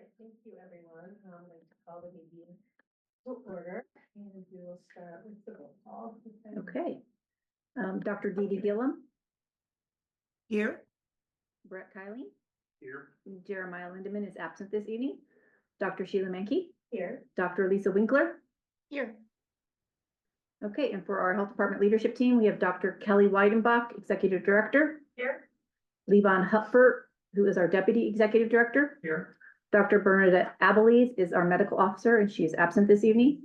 right, thank you, everyone. I'm going to call the meeting to order, and we will start with the roll call. Okay. Dr. Dee Dee Gillum, Here. Brett Kiley, Here. Jeremiah Lindeman is absent this evening. Dr. Sheila Menke, Here. Dr. Lisa Winkler. Here. Okay, and for our health department leadership team, we have Dr. Kelly Weidenbach, Executive Director. Here. Levon Hupfert, who is our Deputy Executive Director. Here. Dr. Bernadette Abeles is our Medical Officer, and she is absent this evening.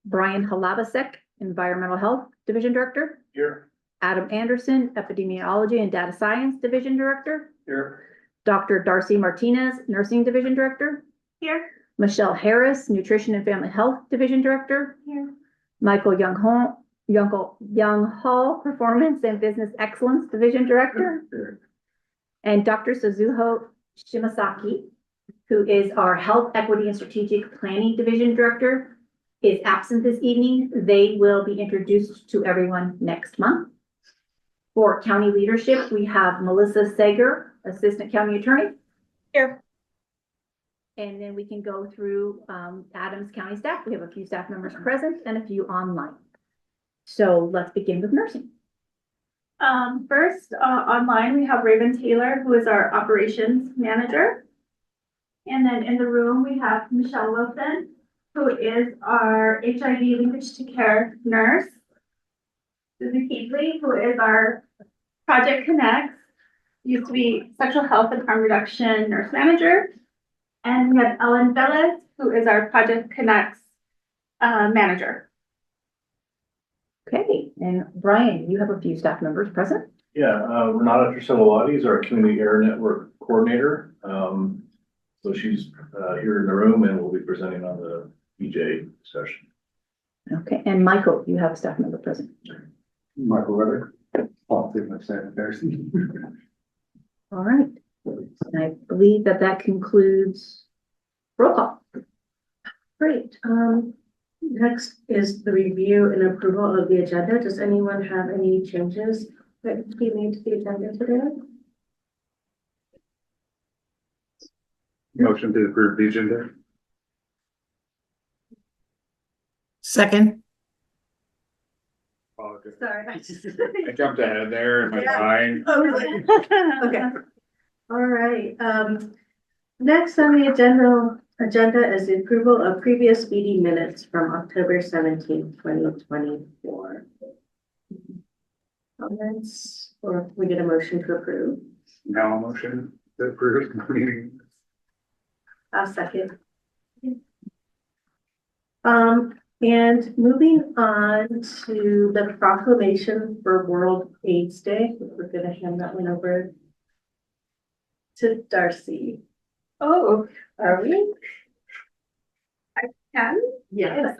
Brian Halabasek, Environmental Health Division Director. Here. Adam Anderson, Epidemiology and Data Science Division Director. Here. Dr. Darcy Martinez, Nursing Division Director. Here. Michelle Harris, Nutrition and Family Health Division Director. Here. Michael Young Hall, Performance and Business Excellence Division Director. Here. And Dr. Suzuho Shimasaki, who is our Health Equity and Strategic Planning Division Director, is absent this evening. They will be introduced to everyone next month. For county leadership, we have Melissa Sager, Assistant County Attorney. Here. And then we can go through Adams County staff. We have a few staff members present and a few online. So let's begin with nursing. First, online, we have Raven Taylor, who is our operations manager. And then in the room, we have Michelle Wilson, who is our HIV linkage to care nurse. Susan Keatley, who is our Project Connects, used to be sexual health and harm reduction nurse manager. And we have Ellen Velez, who is our Project Connects manager. Okay, and Brian, you have a few staff members present. Yeah, Renata Trisellati is our Community Air Network Coordinator. So she's here in the room and will be presenting on the EJ session. Okay, and Michael, you have a staff member present. Michael Reddick. I'll take my stand embarrassing. All right, and I believe that concludes roll call. Great. Next is the review and approval of the agenda. Does anyone have any changes that we made to the agenda today? Motion to approve the agenda. Second. Sorry. I jumped ahead there in my mind. Okay. All right. Next on the agenda is the approval of previous meeting minutes from October 17th, 2024. Comments, or we get a motion to approve? Now a motion to approve the meeting. I'll second. And moving on to the proclamation for World AIDS Day, we're gonna hand that one over to Darcy. Oh, Are we? can? Yes.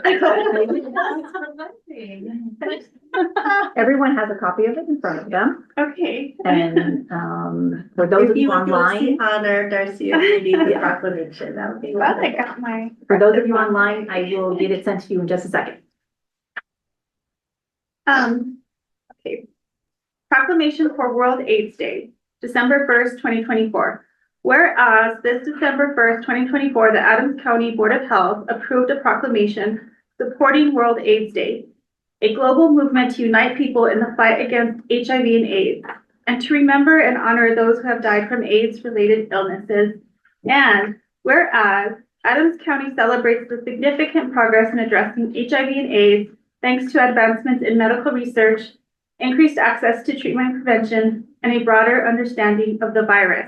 Everyone has a copy of it in front of them, Okay. and for those of you would do us the online, honor, Darcy, of reading the proclamation, that would be Well, I wonderful. got my. for those of you online, I will get it sent to you in just a second. Okay. Proclamation for World AIDS Day, December 1st, 2024. Whereas this December 1st, 2024, the Adams County Board of Health approved a proclamation supporting World AIDS Day, a global movement to unite people in the fight against HIV and AIDS, and to remember and honor those who have died from AIDS-related illnesses. And whereas Adams County celebrates the significant progress in addressing HIV and AIDS, thanks to advancements in medical research, increased access to treatment and prevention, and a broader understanding of the virus.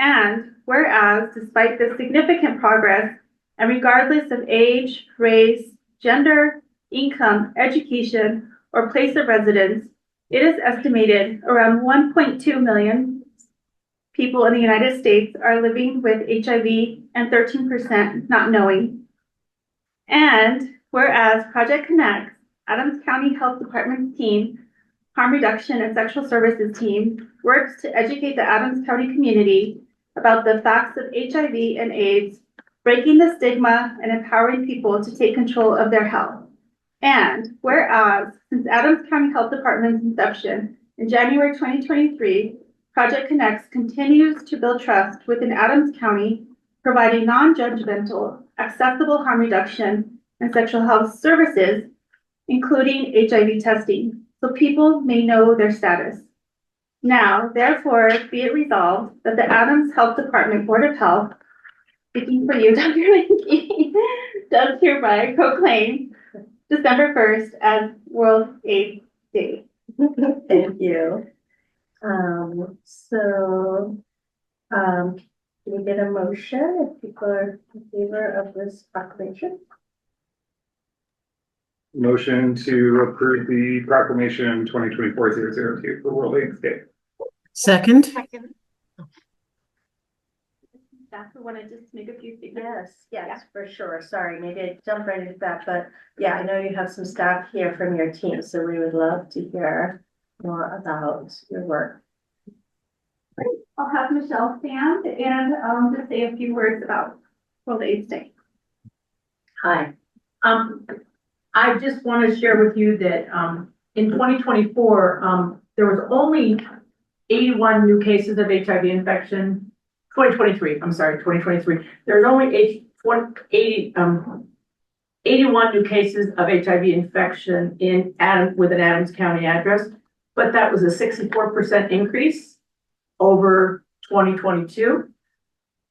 And whereas, despite this significant progress, and regardless of age, race, gender, income, education, or place of residence, it is estimated around 1.2 million people in the United States are living with HIV and 13% not knowing. And whereas Project Connects, Adams County Health Department's team, Harm Reduction and Sexual Services team, works to educate the Adams County community about the facts of HIV and AIDS, breaking the stigma and empowering people to take control of their health. And whereas, since Adams County Health Department's inception in January 2023, Project Connects continues to build trust within Adams County providing non-judgmental, accessible harm reduction and sexual health services, including HIV testing, so people may know their status. Now, therefore, be it resolved that the Adams Health Department Board of Health, speaking for you, Dr. Linky, does hereby proclaim December 1st as World AIDS Day. Thank you. Can we get a motion if people are in favor of this proclamation? Motion to approve the proclamation 2024-002 for World AIDS Day. Second. Second. That's the one I just make a few statements. Yes, for sure. Sorry, maybe I jumped right into that, but yeah, I know you have some staff here from your team, so we would love to hear more about your work. I'll have Michelle stand and just say a few words about World AIDS Day. Hi. I just want to share with you that, in 2024, there was only 81 new cases of HIV infection. 2023. There's only 81 new cases of HIV infection with an Adams County address, but that was a 64% increase over 2022.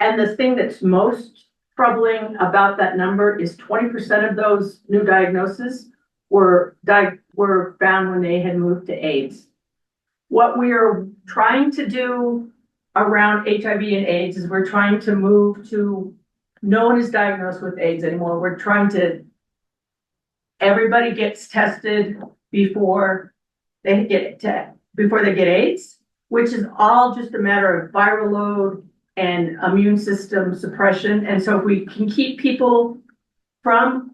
And the thing that's most troubling about that number is 20% of those new diagnoses were found when they had moved to AIDS. What we are trying to do around HIV and AIDS is we're trying to move to no one is diagnosed with AIDS anymore. We're trying to, everybody gets tested before they get AIDS, which is all just a matter of viral load and immune system suppression. And so if we can keep people from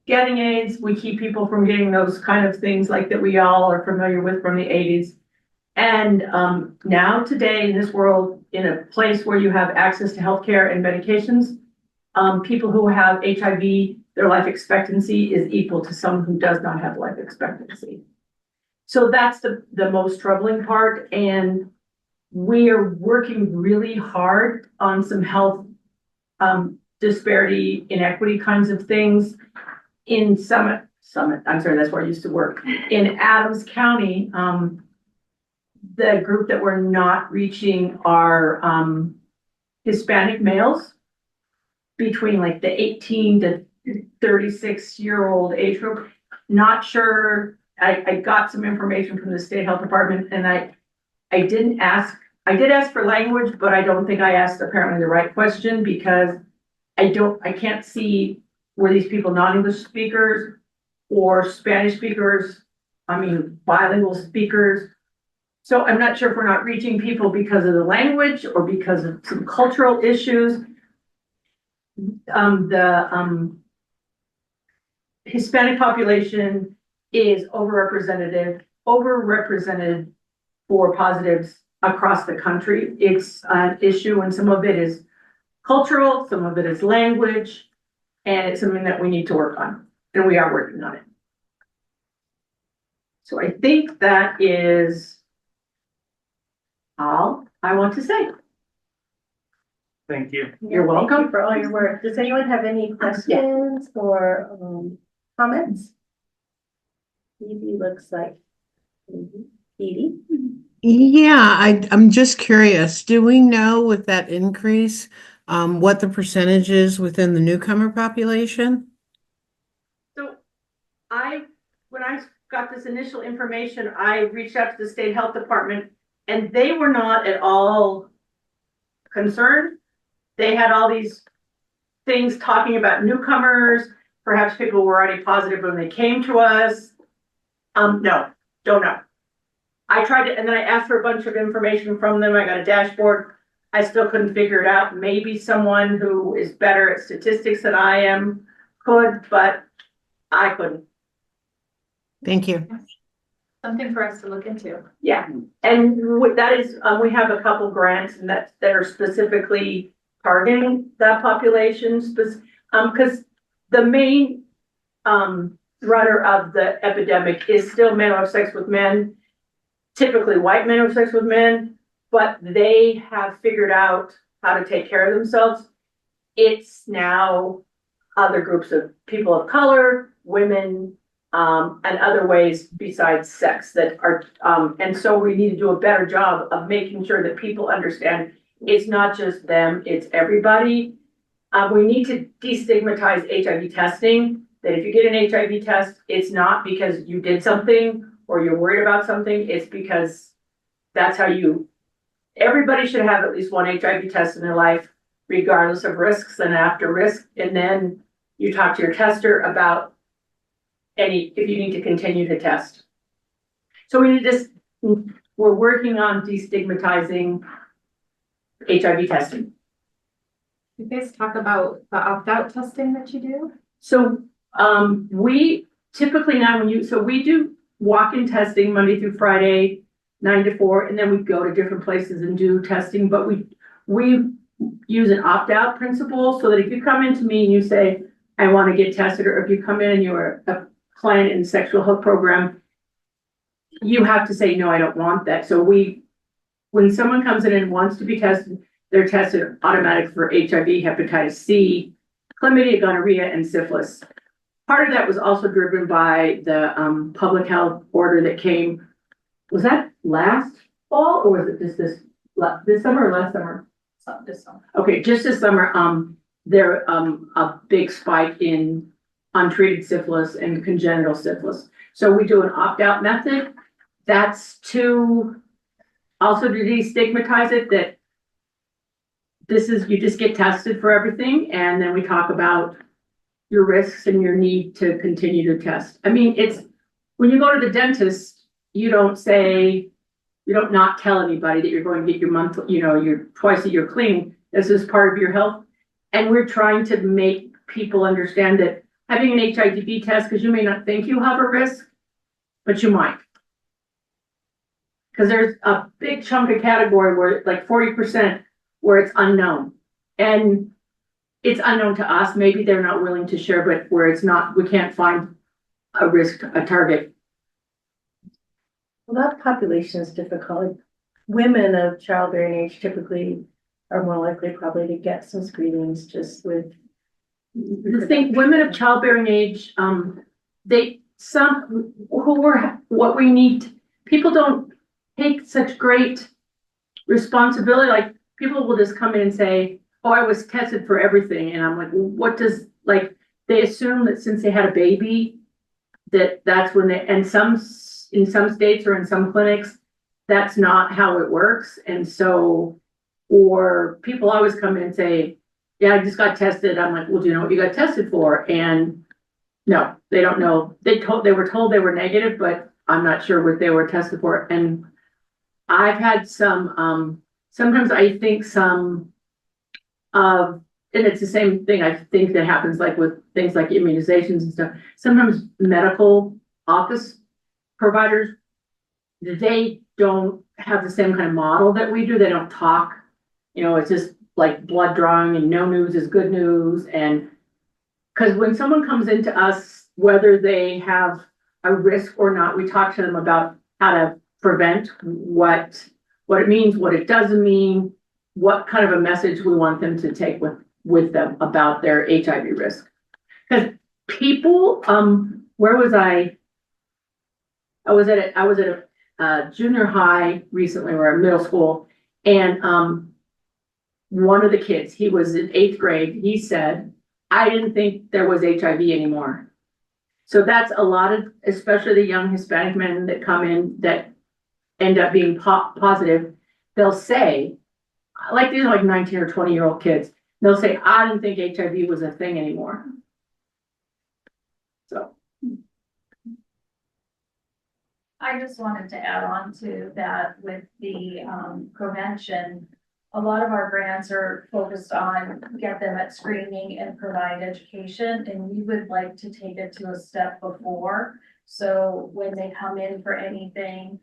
getting AIDS, we keep people from getting those kind of things like that we all are familiar with from the 80s. And now today in this world, in a place where you have access to healthcare and medications, people who have HIV, their life expectancy is equal to someone who does not have life expectancy. So that's the most troubling part. And we are working really hard on some health disparity, inequity kinds of things in Summit, I'm sorry, that's where I used to work. In Adams County, the group that we're not reaching are Hispanic males between like the 18 to 36-year-old age group. Not sure, I got some information from the state health department and I did ask for language, but I don't think I asked apparently the right question because I can't see were these people non-English speakers or Spanish speakers, I mean, bilingual speakers. So I'm not sure if we're not reaching people because of the language or because of some cultural issues. The Hispanic population is overrepresented for positives across the country. It's an issue and some of it is cultural, some of it is language, and it's something that we need to work on, and we are working on it. So I think that is all I want to say. Thank you. You're Thank welcome. you for all your work. Does anyone have any questions or comments? Evie looks like. Edie? Yeah, I'm just curious. Do we know with that increase, what the percentage is within the newcomer population? So when I got this initial information, I reached out to the state health department and they were not at all concerned. They had all these things talking about newcomers, perhaps people were already positive when they came to us. No, don't know. I tried to, and then I asked for a bunch of information from them. I got a dashboard. I still couldn't figure it out. Maybe someone who is better at statistics than I am could, but I couldn't. Thank you. Something for us to look into. Yeah, and that is, we have a couple grants and that are specifically targeting that population, because the main runner of the epidemic is still men who have sex with men, typically white men who have sex with men, but they have figured out how to take care of themselves. it's now other groups of people of color, women, and other ways besides sex that are, and so we need to do a better job of making sure that people understand it's not just them, it's everybody. We need to destigmatize HIV testing, that if you get an HIV test, it's not because you did something or you're worried about something, it's because that's how you, everybody should have at least one HIV test in their life, regardless of risks and after risk, and then you talk to your tester about if you need to continue to test. So we need this, we're working on destigmatizing HIV testing. You guys talk about the opt-out testing that you do? So, we typically now we do walk-in testing Monday through Friday, 9 to 4, and then we go to different places and do testing, but we use an opt-out principle so that if you come into me and you say, I want to get tested, or if you come in and you're a client in the sexual health program, you have to say, no, I don't want that. So when someone comes in and wants to be tested, they're tested automatic for HIV, hepatitis C, chlamydia, gonorrhea, and syphilis. Part of that was also driven by the public health order that came, was that last fall, or was it just this summer or last summer? This summer. Okay, just this summer, there a big spike in untreated syphilis and congenital syphilis. So we do an opt-out method. That's to also to destigmatize it, that this is, you just get tested for everything, and then we talk about your risks and your need to continue to test. I mean, it's, when you go to the dentist, you don't not tell anybody that you're going to get your monthly, your twice a year cleaning. This is part of your health. And we're trying to make people understand that having an HIV test, because you may not think you have a risk, but you might. Because there's a big chunk of category where like 40% where it's unknown. And it's unknown to us. Maybe they're not willing to share, but where it's not, we can't find a risk, a target. Well, that population is difficult. Women of childbearing age typically are more likely probably to get some screenings just with. The thing, women of childbearing age, what we need, people don't take such great responsibility. Like, people will just come in and say, oh, I was tested for everything. And I'm like, well, what does, like, they assume that since they had a baby, that's when in some states or in some clinics, that's not how it works. And so, or people always come in and say, yeah, I just got tested. I'm like, well, do you know what you got tested for? And no, they don't know. They were told they were negative, but I'm not sure what they were tested for. And I've had some, sometimes I think and it's the same thing I think that happens like with things like immunizations and stuff. Sometimes medical office providers, they don't have the same kind of model that we do. They don't talk, it's just like blood drawing and no news is good news. And because when someone comes into us, whether they have a risk or not, we talk to them about how to prevent, what it means, what it doesn't mean, what kind of a message we want them to take with them about their HIV risk. Because people, where was I? I was at a junior high recently, or a middle school, and one of the kids, he was in 8th grade, he said, I didn't think there was HIV anymore. So that's a lot of, especially the young Hispanic men that come in that end up being positive, they'll say, like these are like 19 or 20-year-old kids, they'll say, I didn't think HIV was a thing anymore. So. I just wanted to add on to that with the prevention. A lot of our grants are focused on get them at screening and provide education, and we would like to take it to a step before. So when they come in for anything,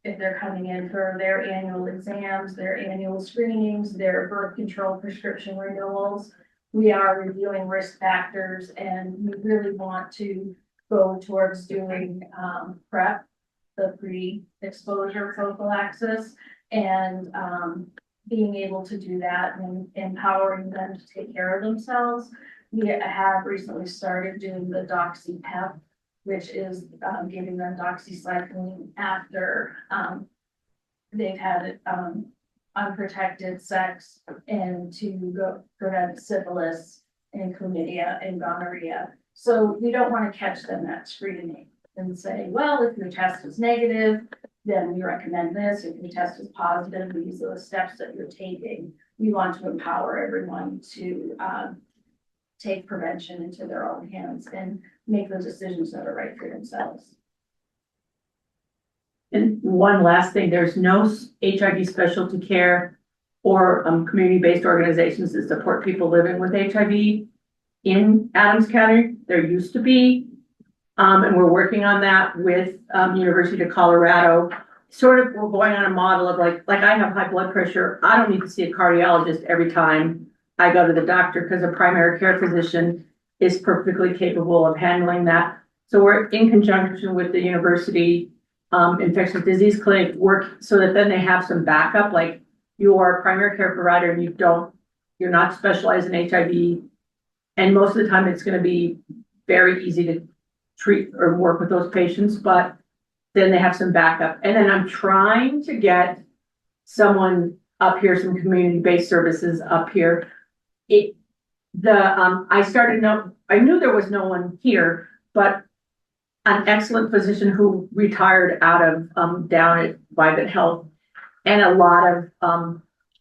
if they're coming in for their annual exams, their annual screenings, their birth control prescription renewals, we are reviewing risk factors, and we really want to go towards doing PrEP, the pre-exposure prophylaxis, and being able to do that and empowering them to take care of themselves. We have recently started doing the Doxy PEP, which is giving them doxycycline after they've had unprotected sex and to prevent syphilis and chlamydia and gonorrhea. So we don't want to catch them at screening and say, well, if your test is negative, then we recommend this. If your test is positive, these are the steps that you're taking. We want to empower everyone to take prevention into their own hands and make those decisions that are right for themselves. And one last thing, there's no HIV specialty care or community-based organizations that support people living with HIV in Adams County. There used to be, and we're working on that with University of Colorado. Sort of, we're going on a model of like I have high blood pressure. I don't need to see a cardiologist every time I go to the doctor because a primary care physician is perfectly capable of handling that. So we're in conjunction with the university infectious disease clinic work so that then they have some backup, like you are a primary care provider and you're not specialized in HIV. And most of the time it's going to be very easy to treat or work with those patients, but then they have some backup. And then I'm trying to get someone up here, some community-based services up here. I knew there was no one here, but an excellent physician who retired out of down at Vivint Health, and a lot of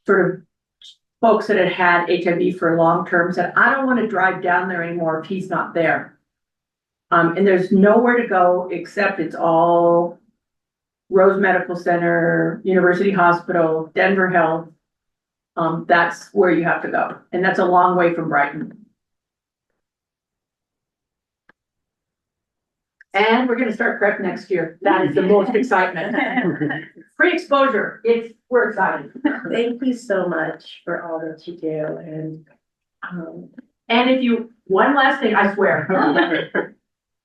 sort of folks that had HIV for long term said, I don't want to drive down there anymore if he's not there. And there's nowhere to go except it's all Rose Medical Center, University Hospital, Denver Health. That's where you have to go. And that's a long way from Brighton. And we're gonna start PrEP next year. That is the most excitement. Free exposure. We're excited. Thank you so much for all that you do and And one last thing, I swear.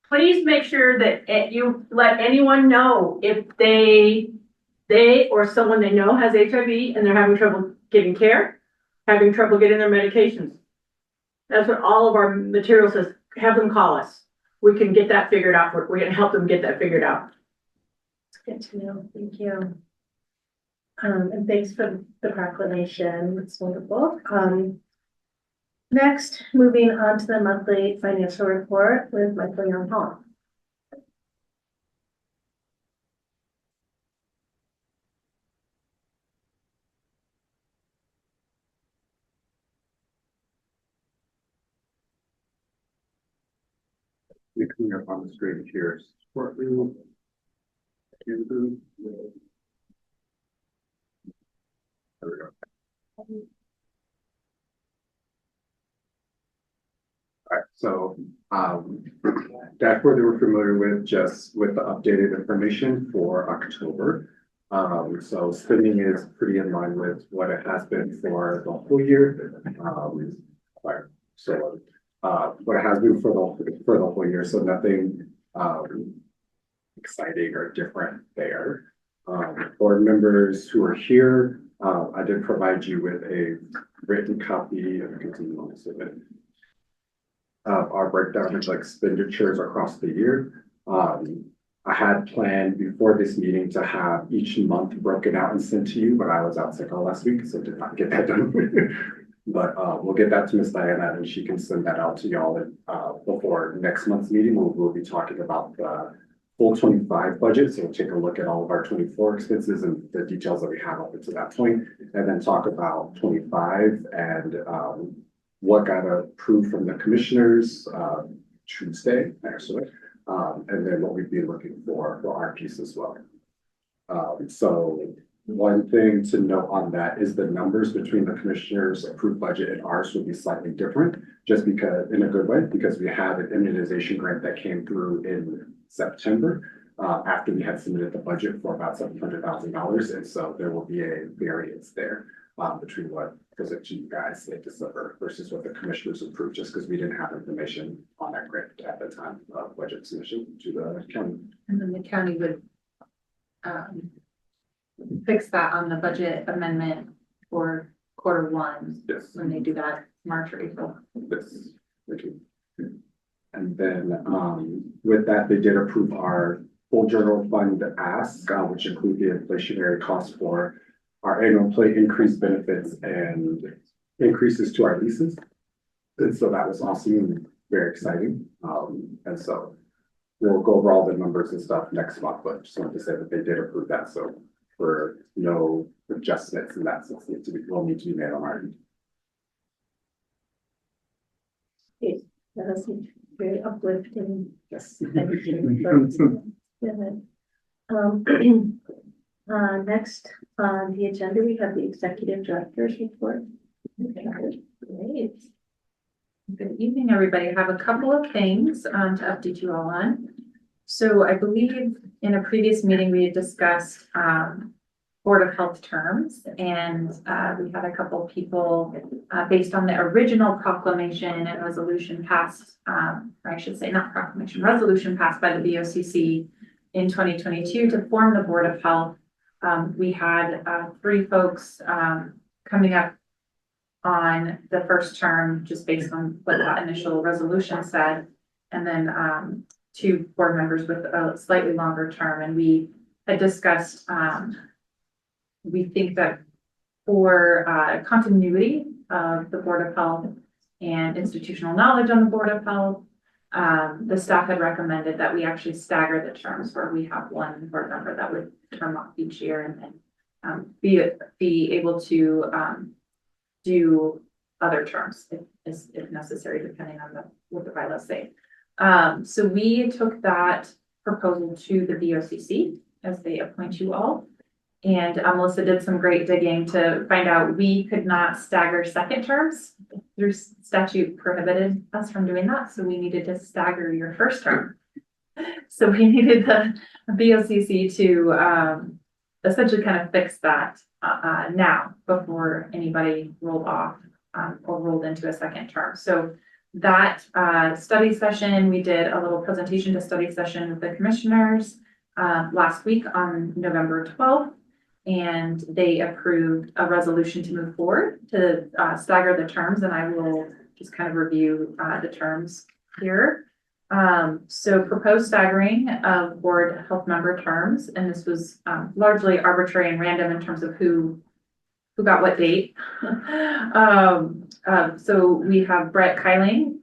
Please make sure that you let anyone know if they or someone they know has HIV and they're having trouble getting care, having trouble getting their medications. That's what all of our material says. Have them call us. We can get that figured out. We can help them get that figured out. it's good to know. Thank you. And thanks for the proclamation. It's wonderful. Next, moving on to the monthly financial report with Michael Young Hall. We clean up on the screen here. Shortly. There we go. All right, so dashboard that we're familiar with, just with the updated information for October. So spending is pretty in line with what it has been for the whole year. What it has been for the whole year, so nothing exciting or different there. Board members who are here, I did provide you with a written copy of our breakdown of expenditures across the year. I had planned before this meeting to have each month broken out and sent to you, but I was out sick all last week, so did not get that done. But we'll get that to Miss Diana and she can send that out to y'all before next month's meeting. We'll be talking about the full 25 budget. So we'll take a look at all of our 24 expenses and the details that we have up until that point, and then talk about 25 and what got approved from the commissioners Tuesday, actually, and then what we'd be looking for our piece as well. So one thing to note on that is the numbers between the commissioners' approved budget and ours will be slightly different, just because, in a good way, because we have an immunization grant that came through in September after we had submitted the budget for about $700,000, and so there will be a variance there between what goes to you guys in December versus what the commissioners approved, just because we didn't have information on that grant at the time of budget submission to the county. And then the county would fix that on the budget amendment for quarter one, Yes. when they do that March or April. This. Okay. And then, with that, they did approve our full general fund ask, which include the inflationary costs for our annual employee increased benefits and increases to our leases. And so that was awesome and very exciting. And so we'll go over all the numbers and stuff next month, but just wanted to say that they did approve that. So for no adjustments in that sense, will need to be made on our end. That was very uplifting. Yes. Next on the agenda, we have the executive director's report. Great. Good evening, everybody. I have a couple of things to update you all on. So I believe in a previous meeting, we had discussed Board of Health terms, and we had a couple of people based on the original proclamation and resolution passed, or I should say not proclamation, resolution passed by the BOCC in 2022 to form the Board of Health. We had 3 folks coming up on the first term, just based on what that initial resolution said, and then 2 board members with a slightly longer term. And we had discussed, we think that for continuity of the Board of Health and institutional knowledge on the Board of Health, the staff had recommended that we actually stagger the terms, where we have 1 board member that would term off each year and then be able to do other terms if necessary, depending on what the bylaws say. So we took that proposal to the BOCC as they appoint you all. And Melissa did some great digging to find out we could not stagger second terms. Through statute prohibited us from doing that. So we needed to stagger your first term. So we needed the BOCC to essentially kind of fix that now before anybody rolled off or rolled into a second term. So that study session, we did a little presentation to study session with the commissioners last week on November 12th. And they approved a resolution to move forward to stagger the terms, and I will just kind of review the terms here. So proposed staggering of board health member terms, and this was largely arbitrary and random in terms of who got what date. So we have Brett Kyling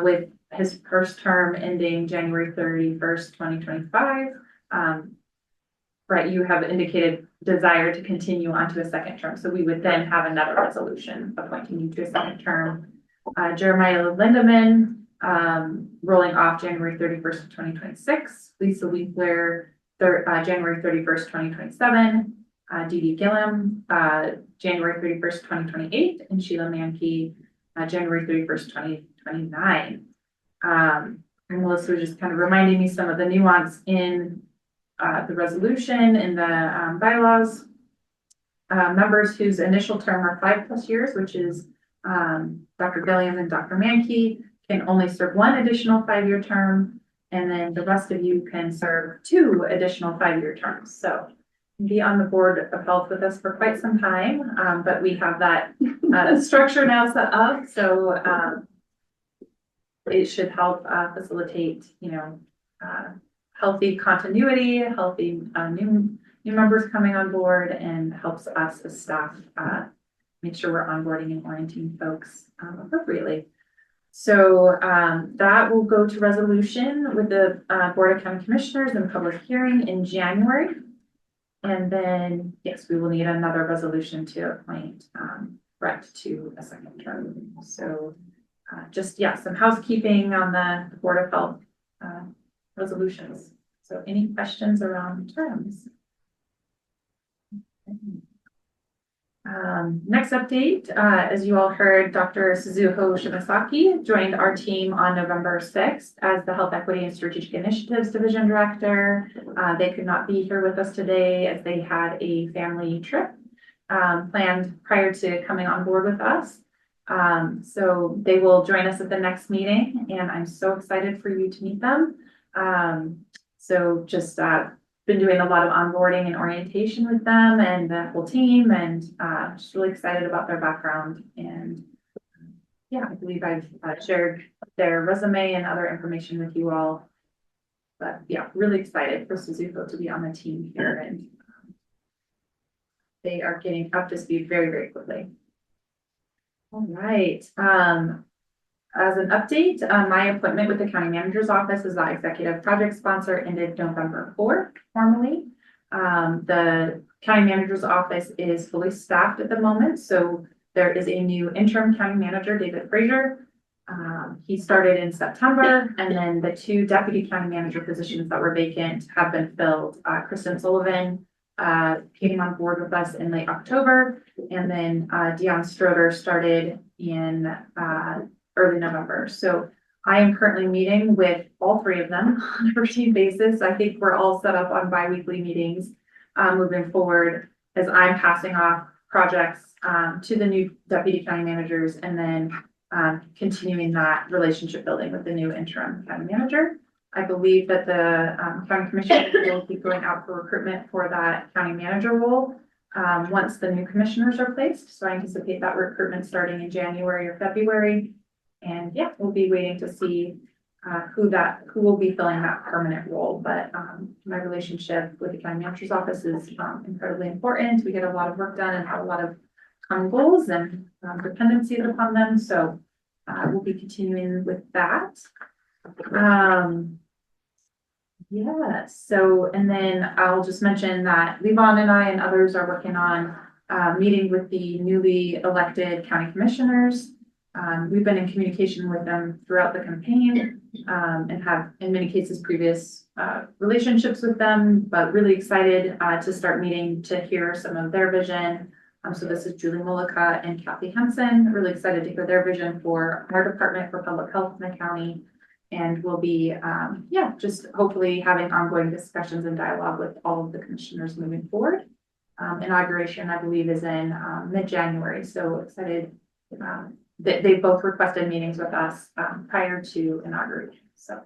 with his first term ending January 31st, 2025. Brett, you have indicated desire to continue on to a second term. So we would then have another resolution appointing you to a second term. Jeremiah Lindeman, rolling off January 31st, 2026. Lisa Winkler, January 31st, 2027. Dee Dee Gillum, January 31st, 2028. And Sheila Mankey, January 31st, 2029. And Melissa was just kind of reminding me some of the nuance in the resolution and the bylaws. Members whose initial term are 5+ years, which is Dr. Gilliam and Dr. Mankey, can only serve 1 additional 5-year term, and then the rest of you can serve 2 additional 5-year terms. So be on the Board of Health with us for quite some time, but we have that structure now set up, so it should help facilitate, healthy continuity, healthy new members coming on board, and helps us as staff make sure we're onboarding and orienting folks appropriately. So that will go to resolution with the Board of County Commissioners and public hearing in January. And then, yes, we will need another resolution to appoint Brett to a second term. So just, some housekeeping on the Board of Health resolutions. So any questions around terms? Next update, as you all heard, Dr. Suzuho Shimasaki joined our team on November 6th as the Health Equity and Strategic Initiatives Division Director. They could not be here with us today as they had a family trip planned prior to coming on board with us. So they will join us at the next meeting, and I'm so excited for you to meet them. So just been been doing a lot of onboarding and orientation with them and the whole team, and just really excited about their background. And yeah, I believe I've shared their resume and other information with you all. But yeah, really excited for Suzuko to be on the team here, and they are getting up to speed very, very quickly. All right. As an update, my appointment with the county manager's office as the executive project sponsor ended November 4th formally. The county manager's office is fully staffed at the moment, so there is a new interim county manager, David Frazier. He started in September, and then the 2 deputy county manager positions that were vacant have been filled. Kristen Sullivan came on board with us in late October, and then Dion Stroder started in early November. So I am currently meeting with all 3 of them on a routine basis. I think we're all set up on bi-weekly meetings moving forward as I'm passing off projects to the new deputy county managers, and then continuing that relationship building with the new interim county manager. I believe that the county commissioner will be going out for recruitment for that county manager role once the new commissioners are placed. So I anticipate that recruitment starting in January or February. And yeah, we'll be waiting to see who will be filling that permanent role. But my relationship with the county manager's office is incredibly important. We get a lot of work done and have a lot of common goals and dependencies upon them. So we'll be continuing with that. Yeah, so, and then I'll just mention that Levon and I and others are working on meeting with the newly elected county commissioners. We've been in communication with them throughout the campaign and have in many cases previous relationships with them, but really excited to start meeting to hear some of their vision. So this is Julie Mullica and Kathy Henson. Really excited to hear their vision for our department for public health in the county. And we'll be, just hopefully having ongoing discussions and dialogue with all of the commissioners moving forward. Inauguration, I believe, is in mid-January. So excited. They both requested meetings with us prior to inauguration. So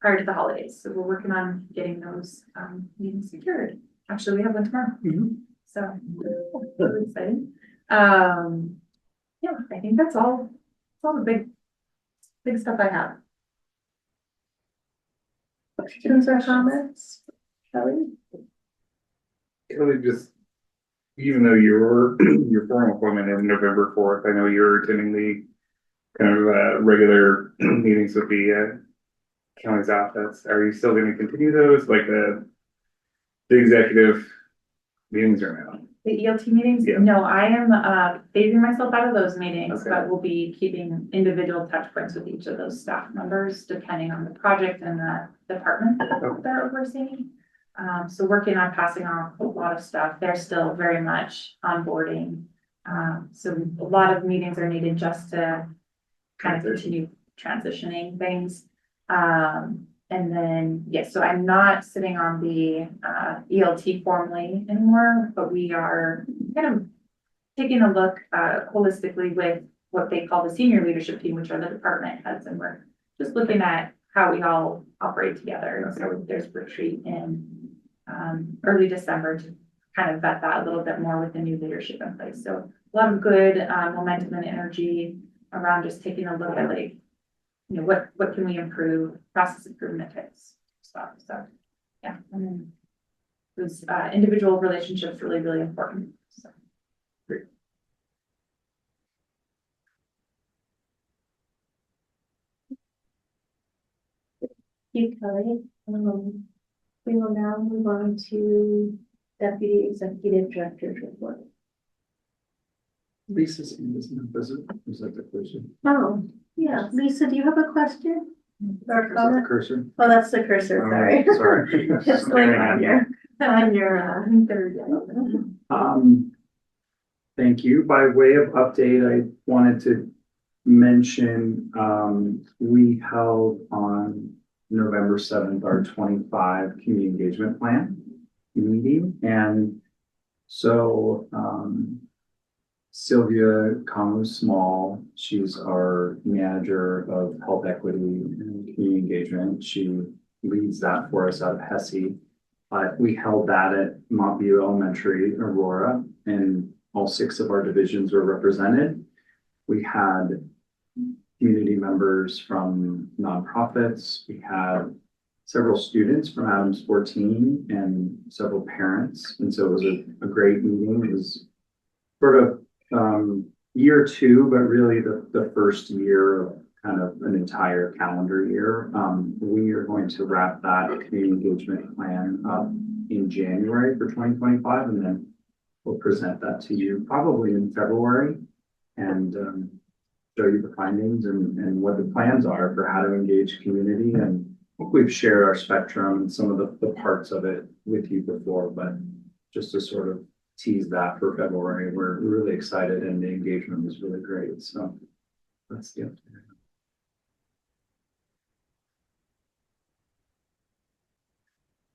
prior to the holidays. So we're working on getting those meetings secured. Actually, we have one tomorrow. So really exciting. I think that's all the big stuff I have. Questions or comments? Kelly? Kelly, just, even though your formal appointment is November 4th, I know you're attending the kind of regular meetings with the county's office. Are you still going to continue those, like the executive meetings or no? The ELT meetings? Yeah. No, I am phasing myself out of those meetings, Okay. but we'll be keeping individual touch points with each of those staff members, depending on the project and the department that they're overseeing. So working on passing on a lot of stuff. They're still very much onboarding. So a lot of meetings are needed just to kind of continue transitioning things. And then, yes, so I'm not sitting on the ELT formally anymore, but we are kind of taking a look holistically with what they call the senior leadership team, which are the department heads, and we're just looking at how we all operate together. And so there's retreat in early December to kind of vet that a little bit more with the new leadership in place. So a lot of good momentum and energy around just taking a look at like, you know, what can we improve, process improvement types stuff. So yeah, and then those individual relationships really, really important. So great. Thank you, Kelly. We will now move on to Deputy Executive Director's report. Lisa's in this number, is that the person? Oh, yeah. Lisa, do you have a question? Or Is that the comment? cursor? Oh, that's the cursor, sorry. Sorry. It's like on your third. Thank you. By way of update, I wanted to mention, we held on November 7th, our 25 community engagement plan meeting. And so, Sylvia Kamu Small, she's our manager of health equity and community engagement. She leads that for us out of HESI. But we held that at Montview Elementary, Aurora, and all 6 of our divisions were represented. We had community members from nonprofits. We had several students from Adams 14 and several parents. And so it was a great meeting. It was sort of year 2, but really the first year of kind of an entire calendar year. We are going to wrap that community engagement plan up in January for 2025, and then we'll present that to you probably in February and show you the findings and what the plans are for how to engage community. And we've shared our spectrum and some of the parts of it with you before, but just to sort of tease that for February, we're really excited and the engagement was really great. So that's the update.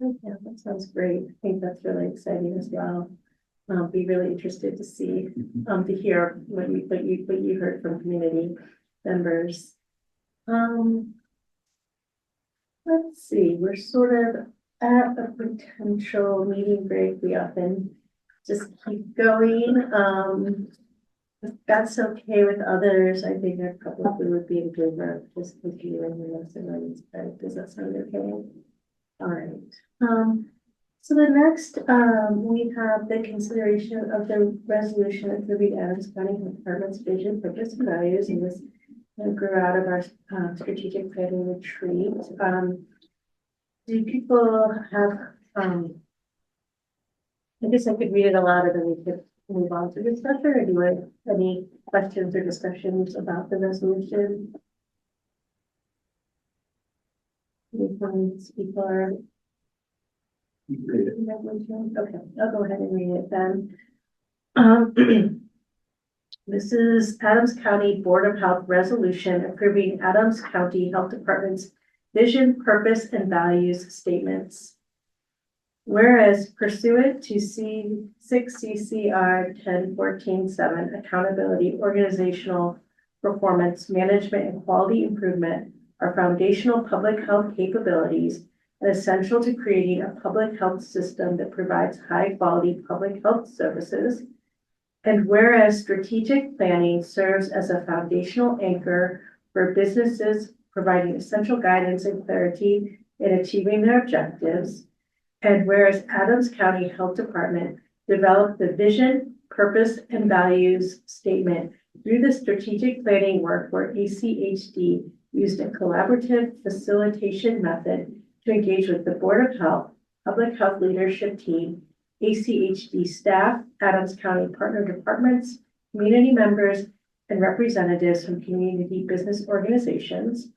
Yeah, that sounds great. I think that's really exciting as well. Be really interested to see, to hear what you heard from community members. Let's see, we're sort of at a potential meeting break. We often just keep going. If that's okay with others, I think I probably would be in favor of just continuing the rest of the break. Does that sound okay? All right. So the next, we have the consideration of the resolution approving Adams County Department's vision, purpose, and values, and this grew out of our strategic planning retreat. Do people have, I guess I could read it aloud and then we could move on to discussion, or do you have any questions or discussions about the resolution? People are. Okay, I'll go ahead and read it then. This is Adams County Board of Health Resolution approving Adams County Health Department's vision, purpose, and values statements. Whereas pursuant to C6 CCR 1014-7, accountability, organizational performance, management, and quality improvement are foundational public health capabilities and essential to creating a public health system that provides high-quality public health services. And whereas strategic planning serves as a foundational anchor for businesses, providing essential guidance and clarity in achieving their objectives. And whereas Adams County Health Department developed the vision, purpose, and values statement through the strategic planning work where ACHD used a collaborative facilitation method to engage with the Board of Health, Public Health Leadership Team, ACHD staff, Adams County partner departments, community members, and representatives from community business organizations.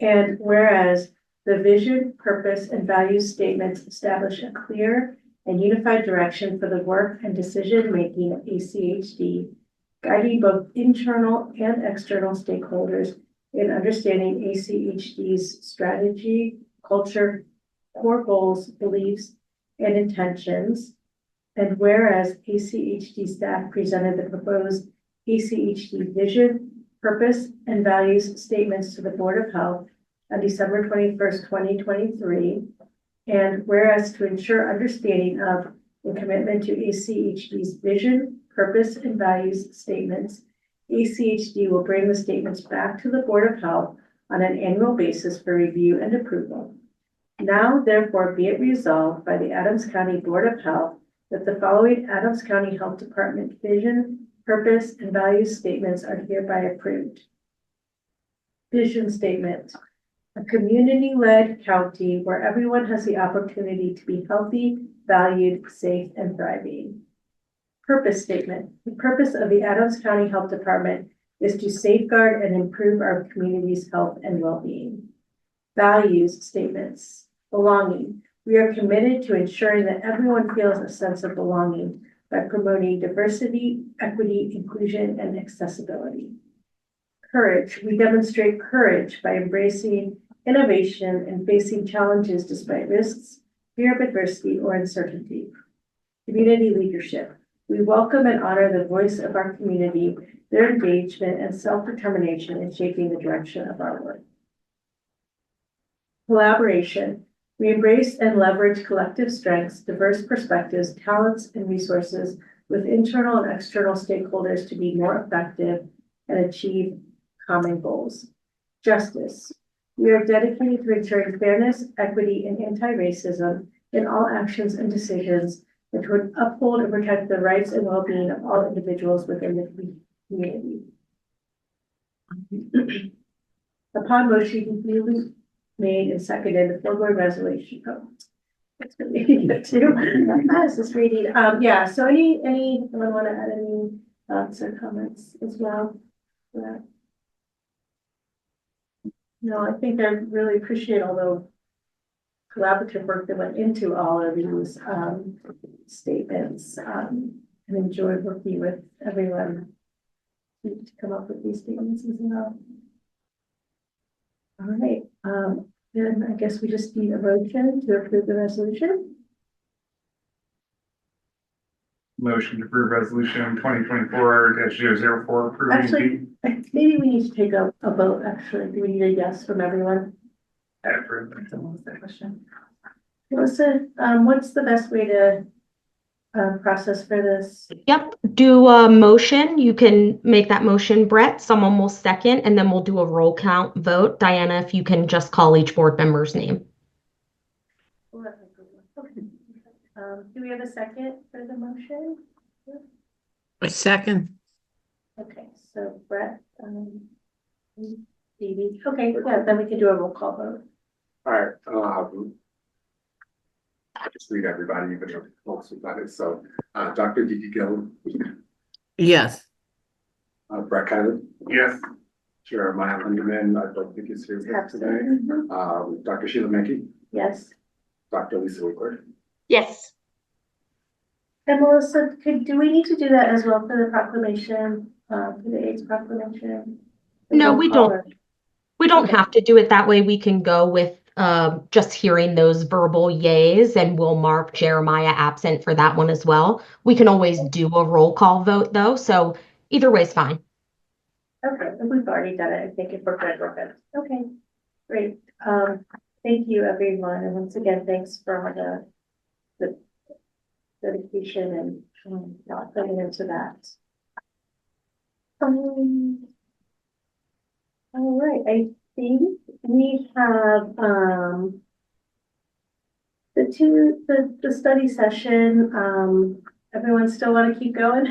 And whereas the vision, purpose, and values statements establish a clear and unified direction for the work and decision-making of ACHD, guiding both internal and external stakeholders in understanding ACHD's strategy, culture, core goals, beliefs, and intentions. And whereas ACHD staff presented the proposed ACHD vision, purpose, and values statements to the Board of Health on December 21st, 2023. And whereas to ensure understanding of and commitment to ACHD's vision, purpose, and values statements, ACHD will bring the statements back to the Board of Health on an annual basis for review and approval. Now, therefore, be it resolved by the Adams County Board of Health that the following Adams County Health Department vision, purpose, and values statements are hereby approved. Vision statement: a community-led county where everyone has the opportunity to be healthy, valued, safe, and thriving. Purpose statement: the purpose of the Adams County Health Department is to safeguard and improve our community's health and well-being. Values statements: belonging. We are committed to ensuring that everyone feels a sense of belonging by promoting diversity, equity, inclusion, and accessibility. Courage. We demonstrate courage by embracing innovation and facing challenges despite risks, fear of adversity, or uncertainty. Community leadership. We welcome and honor the voice of our community, their engagement and self-determination in shaping the direction of our work. Collaboration. We embrace and leverage collective strengths, diverse perspectives, talents, and resources with internal and external stakeholders to be more effective and achieve common goals. Justice. We are dedicated to ensuring fairness, equity, and anti-racism in all actions and decisions that would uphold and protect the rights and well-being of all individuals within the community. Upon motion duly made and seconded, the foregoing resolution. Oh, that's really good too. That's this reading. Yeah, so anyone want to add any thoughts or comments as well? for that? No, I think I really appreciate all the collaborative work that went into all of these statements, and enjoyed working with everyone to come up with these statements as well. All right, then I guess we just need a motion to approve the resolution. Motion to approve resolution 2024-004 approving. Actually, maybe we need to take a vote, actually. Do we need a yes from everyone? Approved. What was the question? Melissa, what's the best way to process for this? Yep, do a motion. You can make that motion, Brett. Someone will second, and then we'll do a roll count vote. Diana, if you can just call each board member's name. Okay. Do we have a second for the motion? A second. Okay, so Brett, Phoebe. Okay, yeah, then we can do a roll call vote. All right, I'll just read everybody, even if most of that is, so, Dr. Dee Gill, Yes. Brett Kylie, Yes. Jeremiah Lindeman, I don't think he's here today, Dr. Sheila Mackey, Yes. Dr. Lisa Wickler. Yes. And Melissa, do we need to do that as well for the proclamation, for the AIDS proclamation? No, we don't. We don't have to do it that way. We can go with just hearing those verbal yays, and we'll mark Jeremiah absent for that one as well. We can always do a roll call vote though, so either way is fine. Okay, if we've already done it, I think if we're good, we're good. Okay, great. Thank you, everyone, and once again, thanks for all the dedication and not going into that. All right, I think we have the study session. Everyone still want to keep going?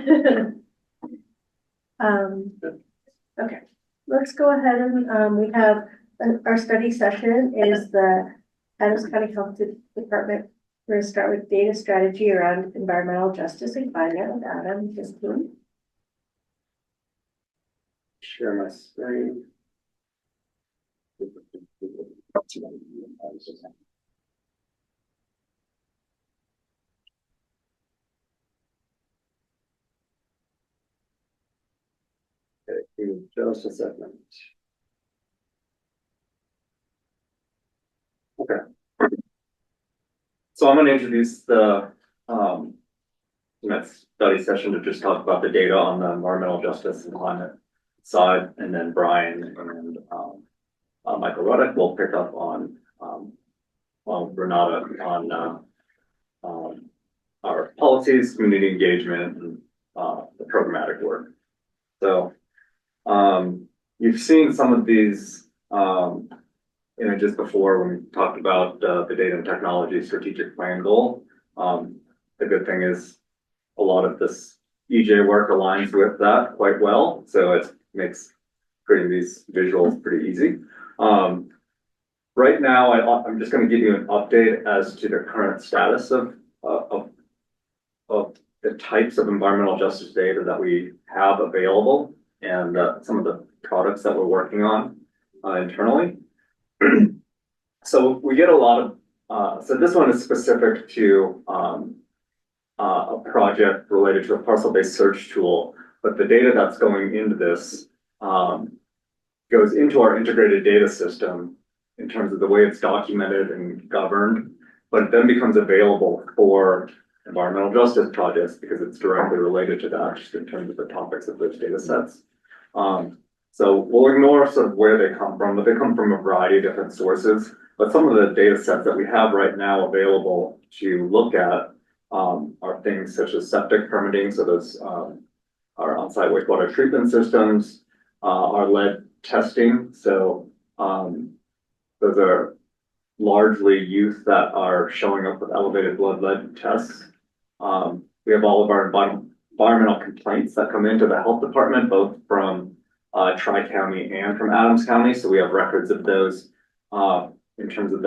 Okay, let's go ahead and we have our study session is the Adams County Health Department. We're going to start with data strategy around environmental justice and climate with Adam, his team. Share my screen. Okay, give me just a second. Okay. So I'm gonna introduce the next study session to just talk about the data on the environmental justice and climate side, and then Brian and Michael Ruddock will pick up on Renata on our policies, community engagement, and the programmatic work. So you've seen some of these images before when we talked about the data and technology strategic plan goal. The good thing is a lot of this EJ work aligns with that quite well, so it makes creating these visuals pretty easy. Right now, I'm just going to give you an update as to the current status of the types of environmental justice data that we have available and some of the products that we're working on internally. So we get a lot of, so this one is specific to a project related to a parcel-based search tool, but the data that's going into this goes into our integrated data system in terms of the way it's documented and governed, but it then becomes available for environmental justice projects because it's directly related to that, just in terms of the topics of those data sets. So we'll ignore sort of where they come from, but they come from a variety of different sources. But some of the data sets that we have right now available to look at are things such as septic permitting, so those our on-site wastewater treatment systems, our lead testing. So those are largely youth that are showing up with elevated blood lead tests. We have all of our environmental complaints that come into the health department, both from Tri-County and from Adams County. So we have records of those in terms of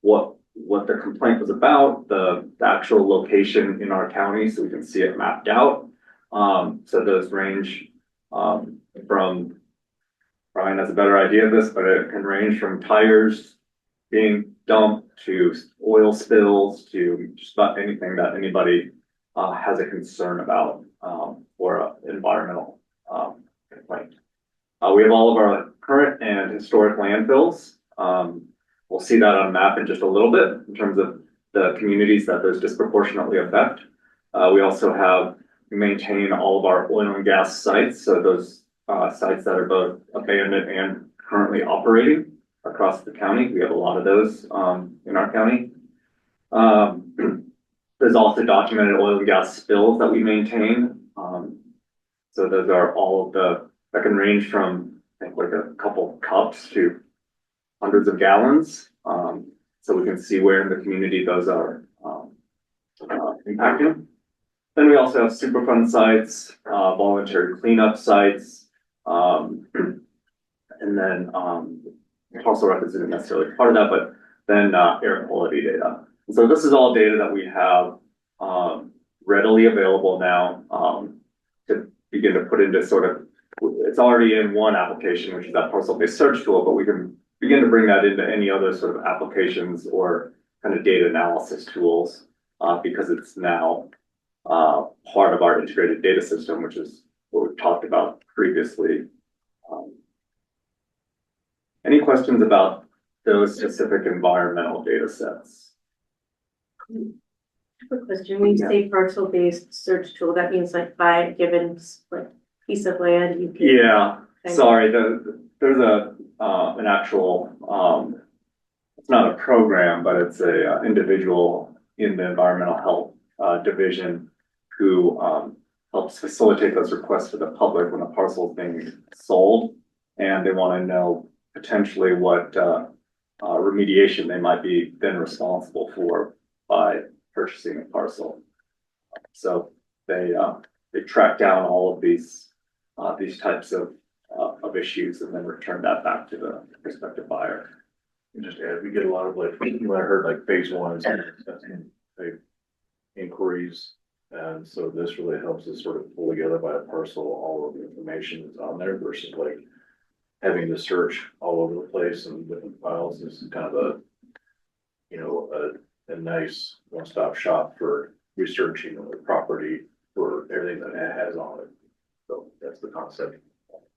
what the complaint was about, the actual location in our county, so we can see it mapped out. So those range from, Brian has a better idea of this, but it can range from tires being dumped to oil spills to just about anything that anybody has a concern about or an environmental complaint. We have all of our current and historic landfills. We'll see that on a map in just a little bit in terms of the communities that those disproportionately affect. We maintain all of our oil and gas sites, so those sites that are both abandoned and currently operating across the county. We have a lot of those in our county. There's also documented oil and gas spills that we maintain. So those are all of that can range from, I think, like a couple cups to hundreds of gallons. So we can see where in the community those are impacting. Then we also have Superfund sites, voluntary cleanup sites, and then parcel records isn't necessarily part of that, but then air quality data. And so this is all data that we have readily available now to begin to put into sort of, it's already in one application, which is that parcel-based search tool, but we can begin to bring that into any other sort of applications or kind of data analysis tools because it's now part of our integrated data system, which is what we've talked about previously. Any questions about those specific environmental data sets? Quick question, when you say parcel-based search tool, that means like by a given like piece of land, you can. Yeah, sorry, there's an actual, it's not a program, but it's a individual in the environmental health division who helps facilitate those requests for the public when a parcel is being sold and they want to know potentially what remediation they might be then responsible for by purchasing a parcel. So they track down all of these types of issues and then return that back to the prospective buyer. And just add, we get a lot of like, I heard like phase one is inquiries. And so this really helps us sort of pull together by a parcel all of the information that's on there versus like having to search all over the place and different files. This is kind of a nice one-stop shop for researching the property for everything that it has on it. So that's the concept.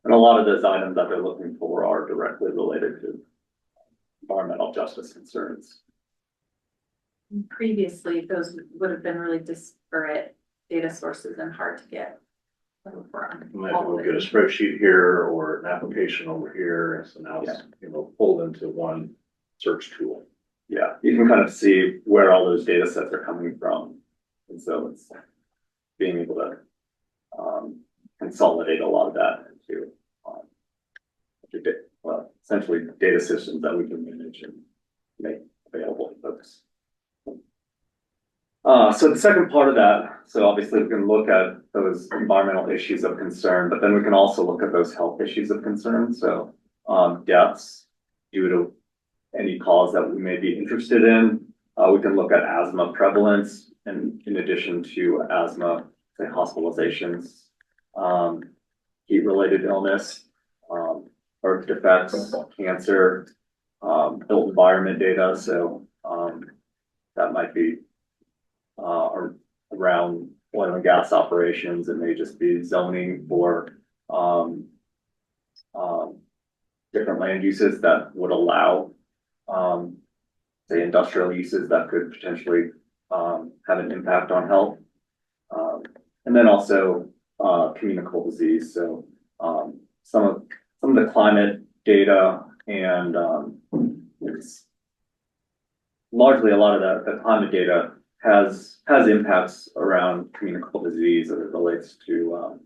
And a lot of those items that they're looking for are directly related to environmental justice concerns. Previously, those would have been really disparate data sources and hard to get. You might have to get a spreadsheet here or an application over here. So now it's, pulled into one search tool. Yeah, you can kind of see where all those data sets are coming from. And so it's being able to consolidate a lot of that into essentially data systems that we can manage and make available to folks. So the second part of that, so obviously we can look at those environmental issues of concern, but then we can also look at those health issues of concern. So deaths due to any cause that we may be interested in. We can look at asthma prevalence and in addition to asthma, say hospitalizations, heat-related illness, birth defects, cancer, built environment data. So that might be around oil and gas operations. It may just be zoning for different land uses that would allow say industrial uses that could potentially have an impact on health. And then also communicable disease. So some of some of the climate data and, it's largely a lot of the climate data has impacts around communicable disease as it relates to,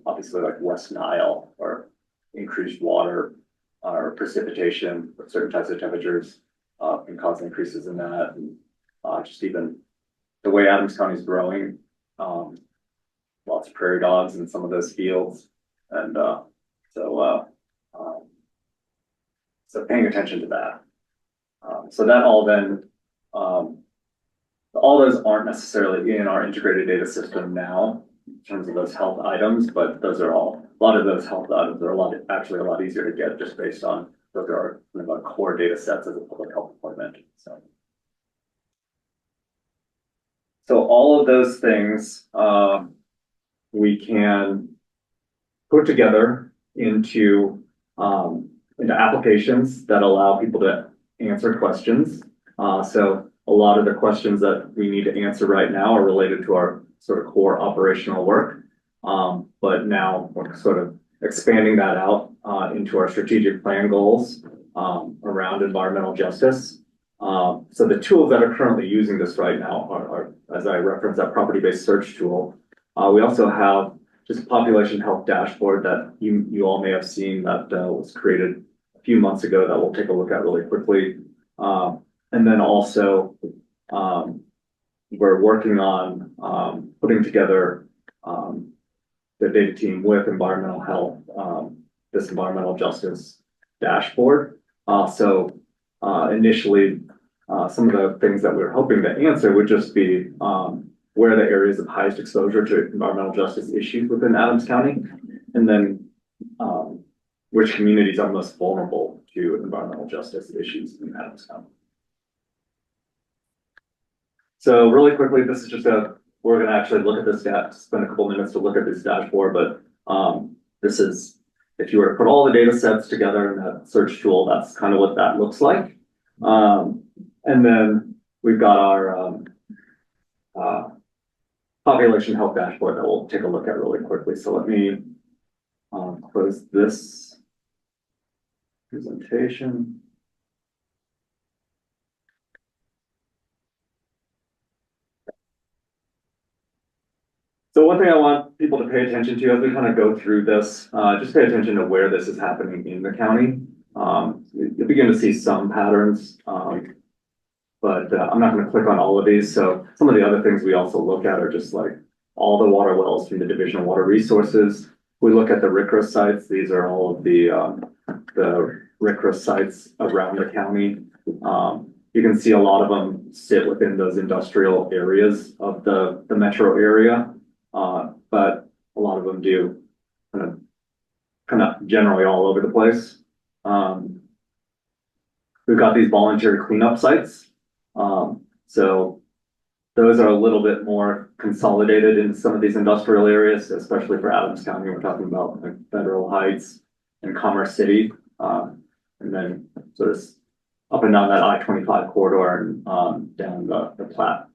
obviously like West Nile or increased water or precipitation with certain types of temperatures, can cause increases in that. And, just even the way Adams County is growing, lots of prairie dogs in some of those fields. And, so paying attention to that. So that all then, all those aren't necessarily in our integrated data system now in terms of those health items, but those are all, a lot of those health items are actually a lot easier to get just based on those are kind of our core data sets as a public health department. So all of those things, we can put together into applications that allow people to answer questions. So a lot of the questions that we need to answer right now are related to our sort of core operational work. But now we're sort of expanding that out into our strategic plan goals around environmental justice. So the tools that are currently using this right now are as I referenced, that property-based search tool. We also have just a population health dashboard that you all may have seen that was created a few months ago that we'll take a look at really quickly. And then also, we're working on putting together the data team with environmental health, this environmental justice dashboard. Initially, some of the things that we're hoping to answer would just be where are the areas of highest exposure to environmental justice issues within Adams County, and then which communities are most vulnerable to environmental justice issues in Adams County. So really quickly, this is just we're going to actually look at this spend a couple minutes to look at this dashboard, but this is, if you were to put all the data sets together in that search tool, that's kind of what that looks like. And then we've got our population health dashboard that we'll take a look at really quickly. So let me close this presentation. So one thing I want people to pay attention to as we kind of go through this, just pay attention to where this is happening in the county. You'll begin to see some patterns, but I'm not going to click on all of these. So some of the other things we also look at are just like all the water wells from the Division of Water Resources. We look at the RCRA sites. These are all of the RCRA sites around the county. You can see a lot of them sit within those industrial areas of the metro area. But a lot of them do kind of generally all over the place. We've got these volunteer cleanup sites. So those are a little bit more consolidated in some of these industrial areas, especially for Adams County. We're talking about like Federal Heights and Commerce City, and then sort of up and down that I-25 corridor and down the Platte.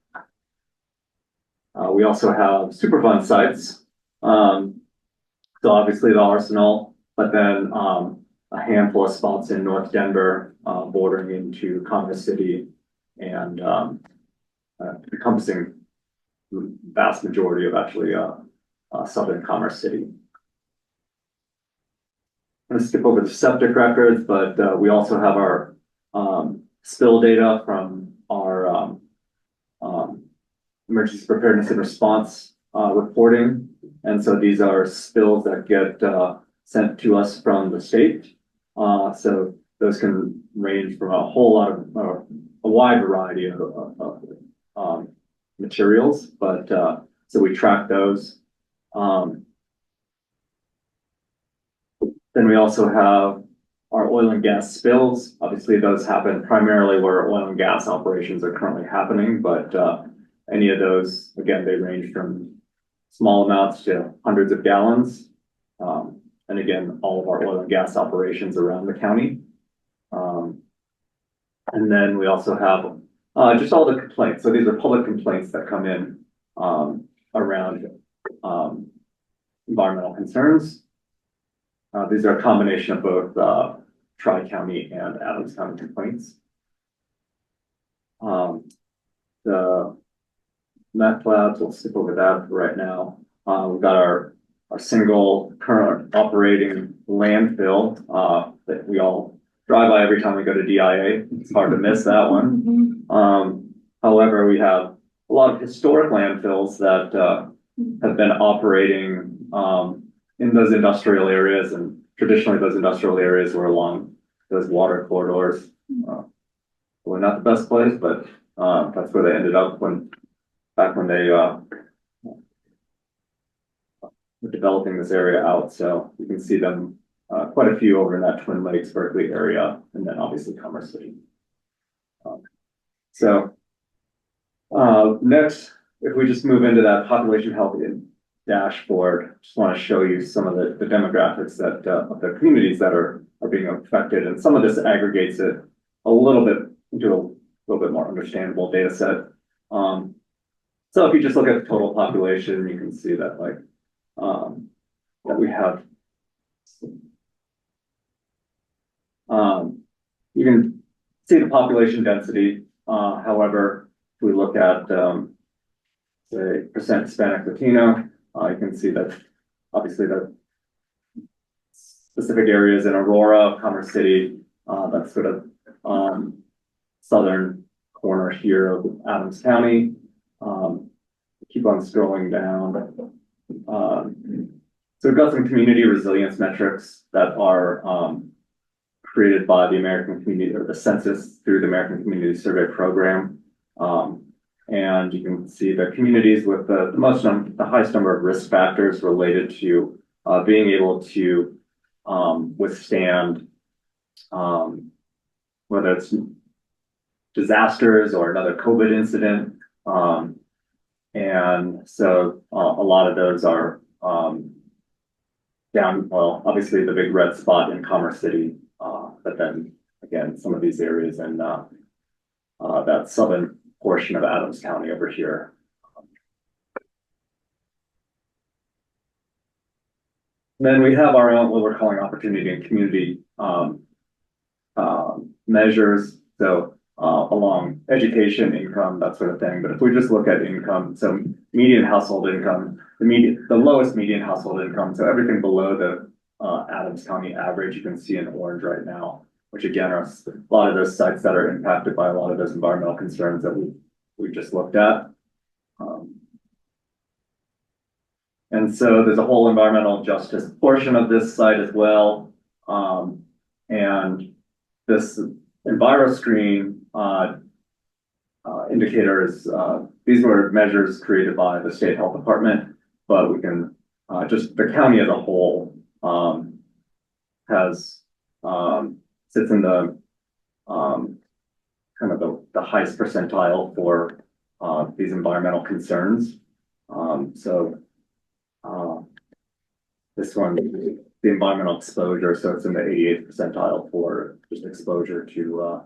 We also have Superfund sites. So obviously the Arsenal, but then a handful of spots in North Denver, bordering into Commerce City and encompassing the vast majority of actually southern Commerce City. I'm going to skip over the septic records, but we also have our spill data from our emergency preparedness and response reporting. And so these are spills that get sent to us from the state. So those can range from a whole lot of, a wide variety of materials, but so we track those. Then we also have our oil and gas spills. Obviously those happen primarily where oil and gas operations are currently happening, but any of those, again, they range from small amounts to hundreds of gallons. And again, all of our oil and gas operations around the county. And then we also have just all the complaints. So these are public complaints that come in around environmental concerns. These are a combination of both, Tri-County and Adams County complaints. The meth labs, we'll skip over that for right now. We've got our single current operating landfill, that we all drive by every time we go to DIA. It's hard to miss that one. However, we have a lot of historic landfills that, have been operating, in those industrial areas, and traditionally those industrial areas were along those water corridors. Well, not the best place, but, that's where they ended up back when they, were developing this area out. So you can see them, quite a few over in that Twin Lakes, Berkeley area, and then obviously Commerce City. Next, if we just move into that population health dashboard, just want to show you some of the demographics that, of the communities that are being affected. And some of this aggregates it a little bit into a little bit more understandable data set. So if you just look at the total population, you can see that like, that we have, you can see the population density. However, if we look at, say, percent Hispanic Latino, you can see that obviously the specific areas in Aurora, Commerce City, that's sort of, southern corner here of Adams County. Keep on scrolling down. So we've got some community resilience metrics that are, created by the American Community, or the census through the American Community Survey Program. And you can see the communities with the highest number of risk factors related to, being able to, withstand, whether it's disasters or another COVID incident. And so, a lot of those are, down, well, obviously the big red spot in Commerce City, but then again, some of these areas in, that southern portion of Adams County over here. Then we have our own, what we're calling opportunity and community, measures. So, along education, income, that sort of thing. But if we just look at income, so median household income, the lowest median household income, so everything below the, Adams County average, you can see in orange right now, which again are a lot of those sites that are impacted by a lot of those environmental concerns that we just looked at. And so there's a whole environmental justice portion of this site as well. And this EnviroScreen indicators, these were measures created by the state health department, but we can, just the county as a whole, has, sits in the, kind of the highest percentile for, these environmental concerns. This one, the environmental exposure, so it's in the 88th percentile for just exposure to,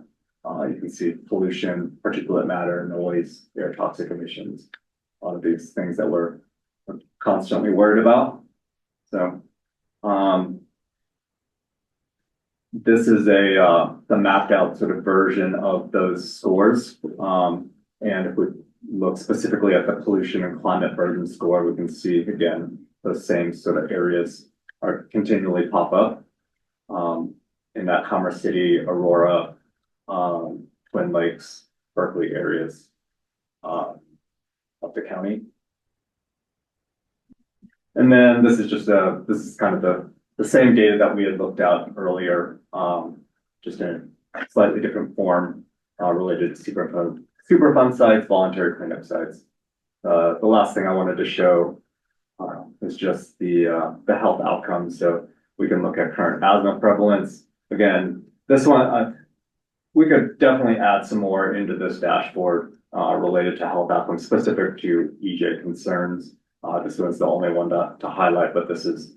you can see pollution, particulate matter, noise, air toxic emissions, a lot of these things that we're constantly worried about. So, this is the mapped out sort of version of those scores. And if we look specifically at the pollution and climate burden score, we can see again, those same sort of areas are continually pop up, in that Commerce City, Aurora, Twin Lakes, Berkeley areas, of the county. And then this is just this is kind of the same data that we had looked at earlier, just in a slightly different form, related to Superfund sites, voluntary cleanup sites. The last thing I wanted to show, is just the health outcomes. So we can look at current asthma prevalence. Again, this one, we could definitely add some more into this dashboard, related to health outcomes specific to EJ concerns. This one's the only one to highlight, but this is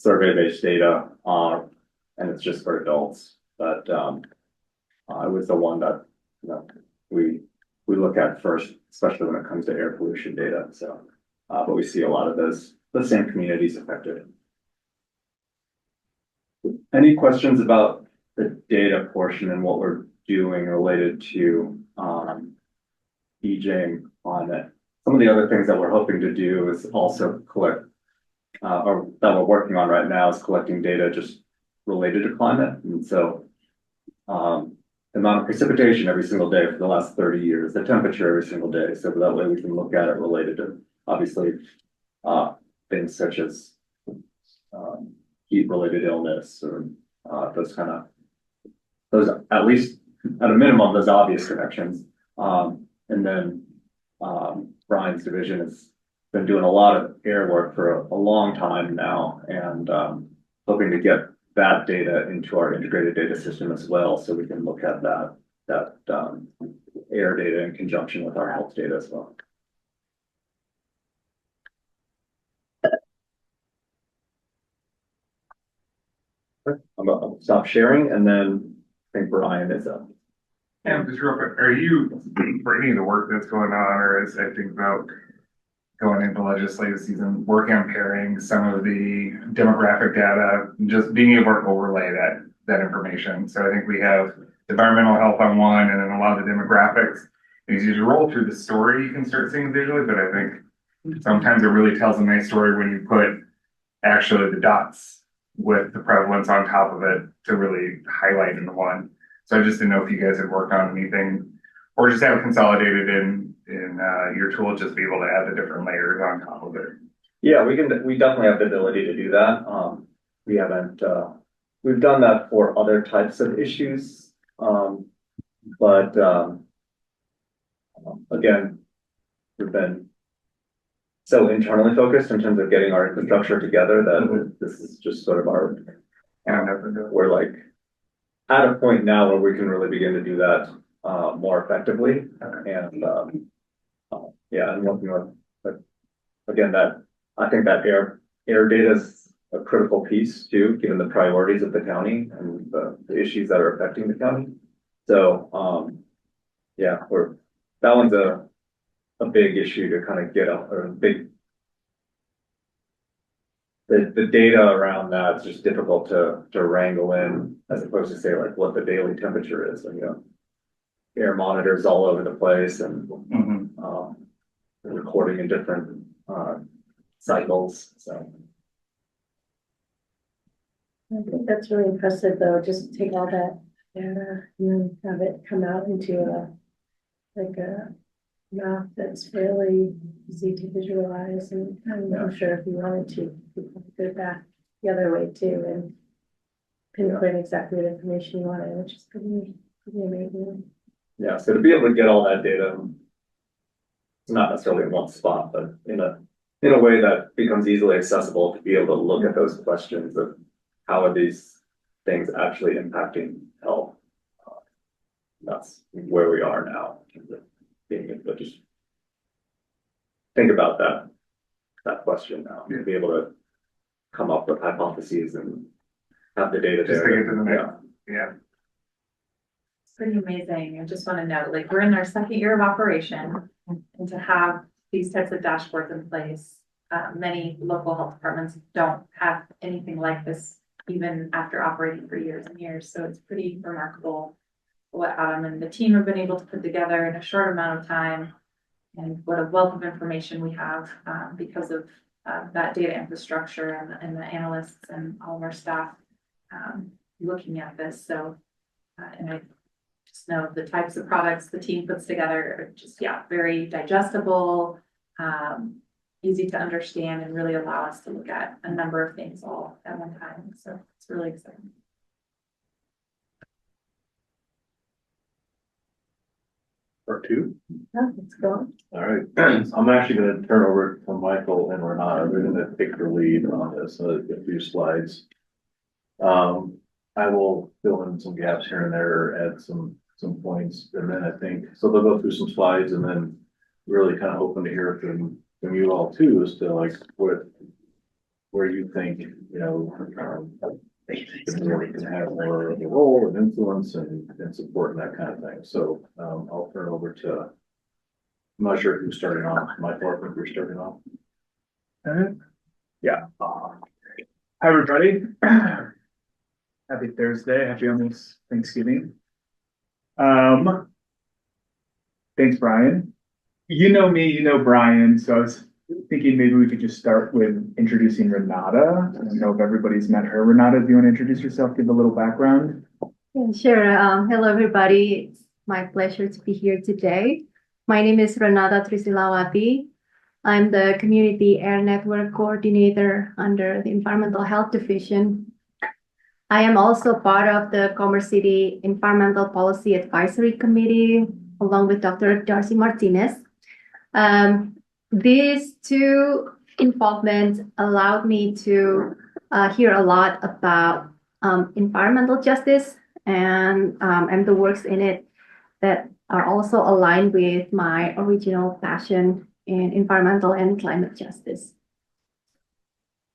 survey-based data, and it's just for adults. But it was the one that, you know, we look at first, especially when it comes to air pollution data. So, but we see a lot of the same communities affected. any questions about the data portion and what we're doing related to, DJing climate? Some of the other things that we're hoping to do is also collect, or that we're working on right now is collecting data just related to climate. And so, the amount of precipitation every single day for the last 30 years, the temperature every single day. So that way we can look at it related to, obviously, things such as heat-related illness or those kind of, those at least at a minimum, those obvious connections. And then Brian's division has been doing a lot of air work for a long time now, and hoping to get that data into our integrated data system as well, so we can look at that air data in conjunction with our health data as well. I'll stop sharing, and then I think Brian is up. Yeah, just real quick, are you, for any of the work that's going on, or as I think about going into legislative season, working on pairing some of the demographic data, just being able to overlay that information? So I think we have environmental health on one, and then a lot of the demographics. As you roll through the story, you can start seeing visually, but I think sometimes it really tells a nice story when you put actually the dots with the prevalence on top of it to really highlight in the one. So I just didn't know if you guys had worked on anything or just have it consolidated in your tool, just be able to add the different layers on top of it. Yeah, we definitely have the ability to do that. We haven't, we've done that for other types of issues. But again, we've been so internally focused in terms of getting our infrastructure together that this is just sort of our, we're like at a point now where we can really begin to do that more effectively. And yeah, I'm working on, but again, that I think that air data is a critical piece too, given the priorities of the county and the issues that are affecting the county. So yeah, that one's a big issue to kind of get up, or the data around that's just difficult to wrangle in, as opposed to say like what the daily temperature is, and air monitors all over the place, and recording in different cycles. So I think that's really impressive, though, just to take all that data and have it come out into a map that's fairly easy to visualize, and I'm sure if you wanted to, you could go back the other way too and pinpoint exactly the information you wanted, which is pretty amazing. Yeah, so to be able to get all that data, not necessarily in one spot, but in a way that becomes easily accessible, to be able to look at those questions of how are these things actually impacting health. That's where we are now, in terms of being able to just think about that question now, to be able to come up with hypotheses and have the data Just there. to get to the next, yeah. It's pretty amazing. I just want to note, like, we're in our second year of operation, and to have these types of dashboards in place, many local health departments don't have anything like this, even after operating for years and years. So it's pretty remarkable what Adam and the team have been able to put together in a short amount of time, and what a wealth of information we have because of that data infrastructure and the analysts and all of our staff looking at this. So, and I just know the types of products the team puts together are just, very digestible, easy to understand, and really allow us to look at a number of things all at one time. So it's really exciting. Part two. Yeah, let's go. All right, I'm actually gonna turn over to Michael and Renata. They're gonna take the lead on this, a few slides. I will fill in some gaps here and there, add some points, and then I think, so they'll go through some slides, and then really kind of hoping to hear from you all too, as to like where you think, the board can have more of a role and influence and support and that kind of thing. So I'll turn over to, I'm not sure who's starting off. Michael, I think you're starting off. Yeah. Hi, everybody. Happy Thursday. Happy almost Thanksgiving. Thanks, Brian. You know me, you know Brian, so I was thinking maybe we could just start with introducing Renata. I don't know if everybody's met her. Renata, do you want to introduce yourself, give a little background? Yeah, sure. Hello, everybody. It's my pleasure to be here today. My name is Renata Trisilawati. I'm the Community Air Network Coordinator under the Environmental Health Division. I am also part of the Commerce City Environmental Policy Advisory Committee, along with Dr. Darcy Martinez. These two involvements allowed me to hear a lot about environmental justice and the works in it that are also aligned with my original passion in environmental and climate justice.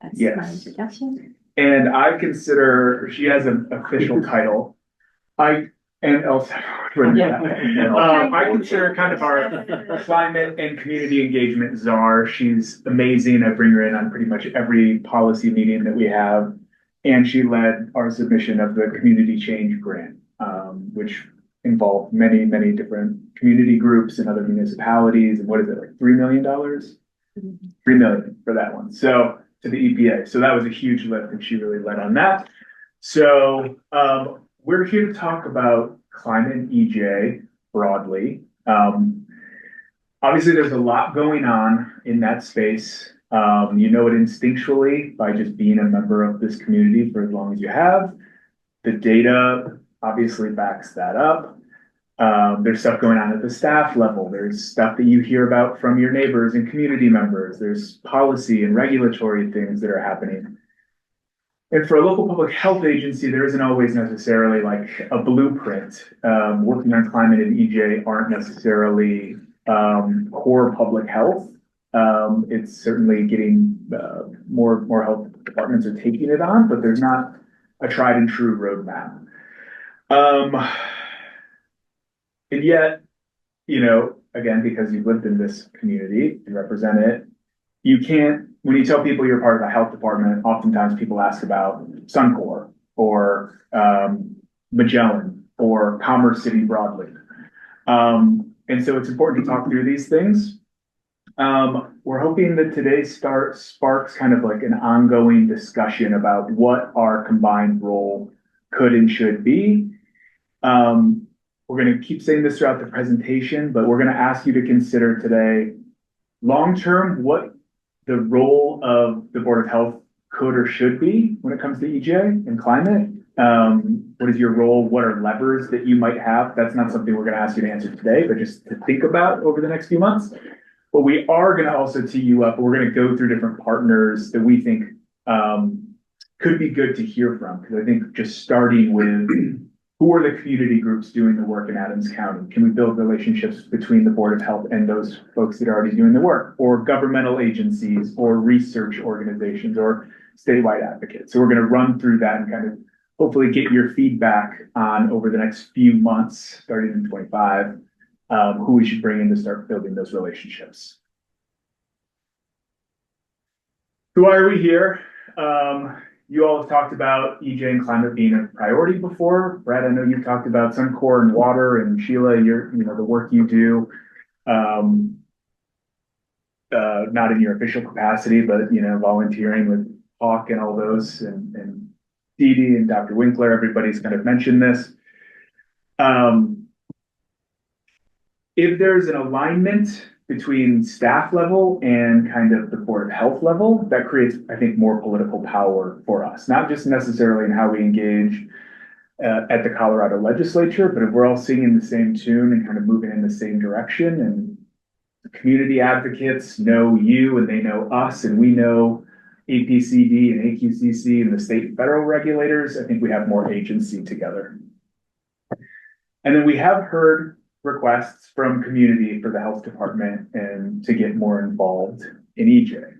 That's my Yes. introduction. And I consider, she has an official title. I consider kind of our climate and community engagement czar. She's amazing. I bring her in on pretty much every policy meeting that we have. And she led our submission of the Community Change Grant, which involved many, many different community groups and other municipalities. And what is it, like $3 million? $3 million for that one. So to the EPA. So that was a huge lift and she really led on that. So we're here to talk about climate and EJ broadly. Obviously, there's a lot going on in that space. You know it instinctually by just being a member of this community for as long as you have. The data obviously backs that up. There's stuff going on at the staff level. There's stuff that you hear about from your neighbors and community members. There's policy and regulatory things that are happening. And for a local public health agency, there isn't always necessarily like a blueprint. Working on climate and EJ aren't necessarily core public health. It's certainly getting more health departments are taking it on, but there's not a tried and true roadmap. And yet, you know, again, because you've lived in this community and represent it, you can't, when you tell people you're part of the health department, oftentimes people ask about Suncor or Magellan or Commerce City broadly. And so it's important to talk through these things. We're hoping that today sparks kind of like an ongoing discussion about what our combined role could and should be. We're going to keep saying this throughout the presentation, but we're going to ask you to consider today, long-term, what the role of the Board of Health could or should be when it comes to EJ and climate. What is your role? What are levers that you might have? That's not something we're going to ask you to answer today, but just to think about over the next few months. But we are going to also tee you up. We're going to go through different partners that we think could be good to hear from. Because I think just starting with who are the community groups doing the work in Adams County? Can we build relationships between the Board of Health and those folks that are already doing the work, or governmental agencies, or research organizations, or statewide advocates? So we're going to run through that and kind of hopefully get your feedback on over the next few months, starting in 25, who we should bring in to start building those relationships. So why are we here? You all have talked about EJ and climate being a priority before. Brad, I know you've talked about Suncor and water, and Sheila, the work you do, not in your official capacity, but, volunteering with Hawk and all those, and Dee Dee and Dr. Winkler, everybody's kind of mentioned this. If there's an alignment between staff level and kind of the Board of Health level, that creates, I think, more political power for us, not just necessarily in how we engage at the Colorado legislature, but if we're all singing the same tune and kind of moving in the same direction, and the community advocates know you and they know us and we know APCD and AQCC and the state and federal regulators, I think we have more agency together. And then we have heard requests from community for the health department and to get more involved in EJ.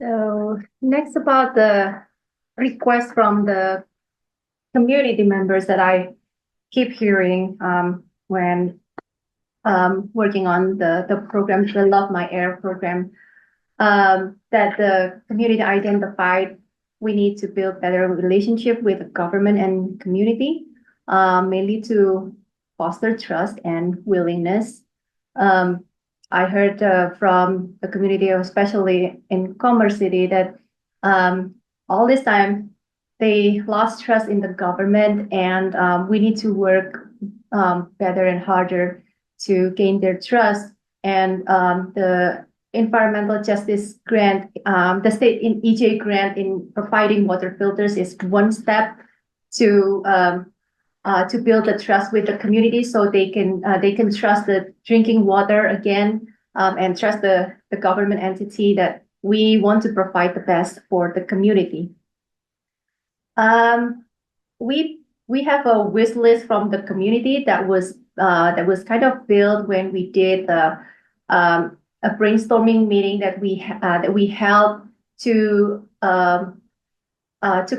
So next, about the request from the community members that I keep hearing when working on the program, the Love My Air program, that the community identified we need to build better relationship with the government and community, mainly to foster trust and willingness. I heard from the community, especially in Commerce City, that all this time they lost trust in the government, and we need to work better and harder to gain their trust. And the environmental justice grant, the state in EJ grant in providing water filters is one step to build the trust with the community, so they can trust the drinking water again, and trust the government entity that we want to provide the best for the community. We have a wish list from the community that was kind of built when we did a brainstorming meeting that we held to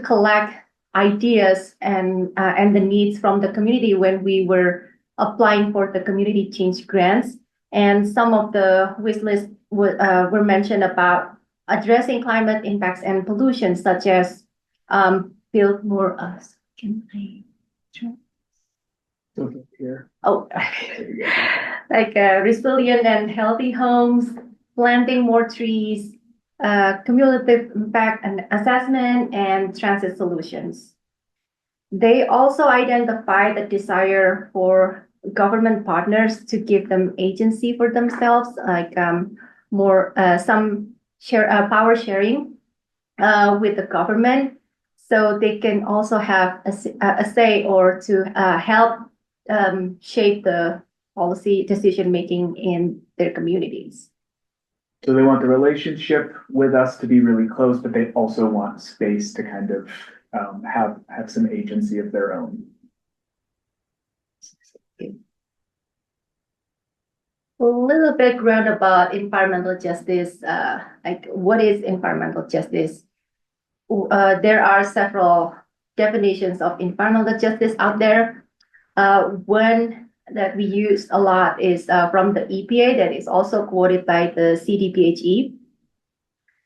collect ideas and the needs from the community when we were applying for the community change grants. And some of the wish lists were mentioned about addressing climate impacts and pollution, such as build more Here. Oh, like resilient and healthy homes, planting more trees, cumulative impact and assessment, and transit solutions. They also identify the desire for government partners to give them agency for themselves, like more some power sharing with the government, so they can also have a say or to help shape the policy decision making in their communities. So they want the relationship with us to be really close, but they also want space to kind of have some agency of their own. A little background about environmental justice. Like, what is environmental justice? There are several definitions of environmental justice out there. One that we use a lot is from the EPA, that is also quoted by the CDPHE.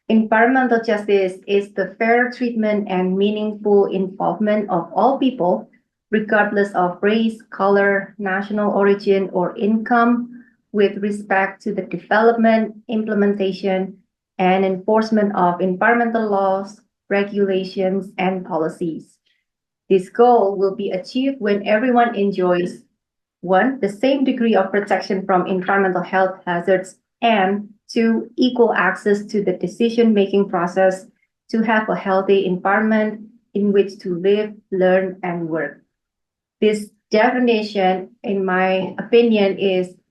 Environmental justice is the fair treatment and meaningful involvement of all people, regardless of race, color, national origin, or income, with respect to the development, implementation, and enforcement of environmental laws, regulations, and policies. This goal will be achieved when everyone enjoys, one, the same degree of protection from environmental health hazards, and two, equal access to the decision-making process to have a healthy environment in which to live, learn, and work. This definition, in my opinion,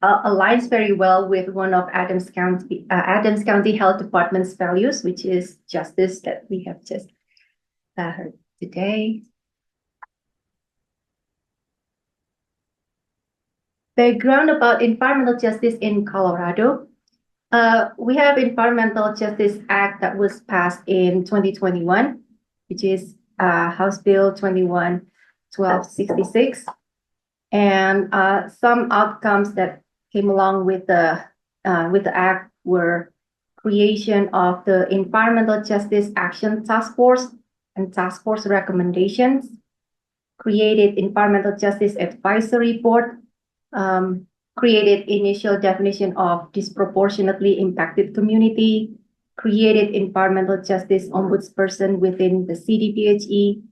aligns very well with one of Adams County Health Department's values, which is justice, that we have just heard today. Background about environmental justice in Colorado. We have Environmental Justice Act that was passed in 2021, which is House Bill 21-1266. And some outcomes that came along with the act were creation of the Environmental Justice Action Task Force and task force recommendations, created Environmental Justice Advisory Board, created initial definition of disproportionately impacted community, created environmental justice ombudsperson within the CDPHE,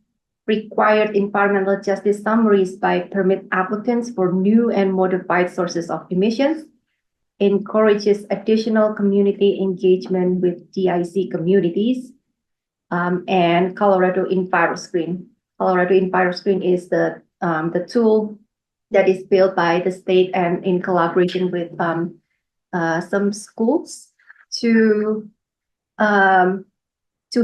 required environmental justice summaries by permit applicants for new and modified sources of emissions, encourages additional community engagement with DIC communities, and Colorado EnviroScreen. Colorado EnviroScreen is the tool that is built by the state and in collaboration with some schools to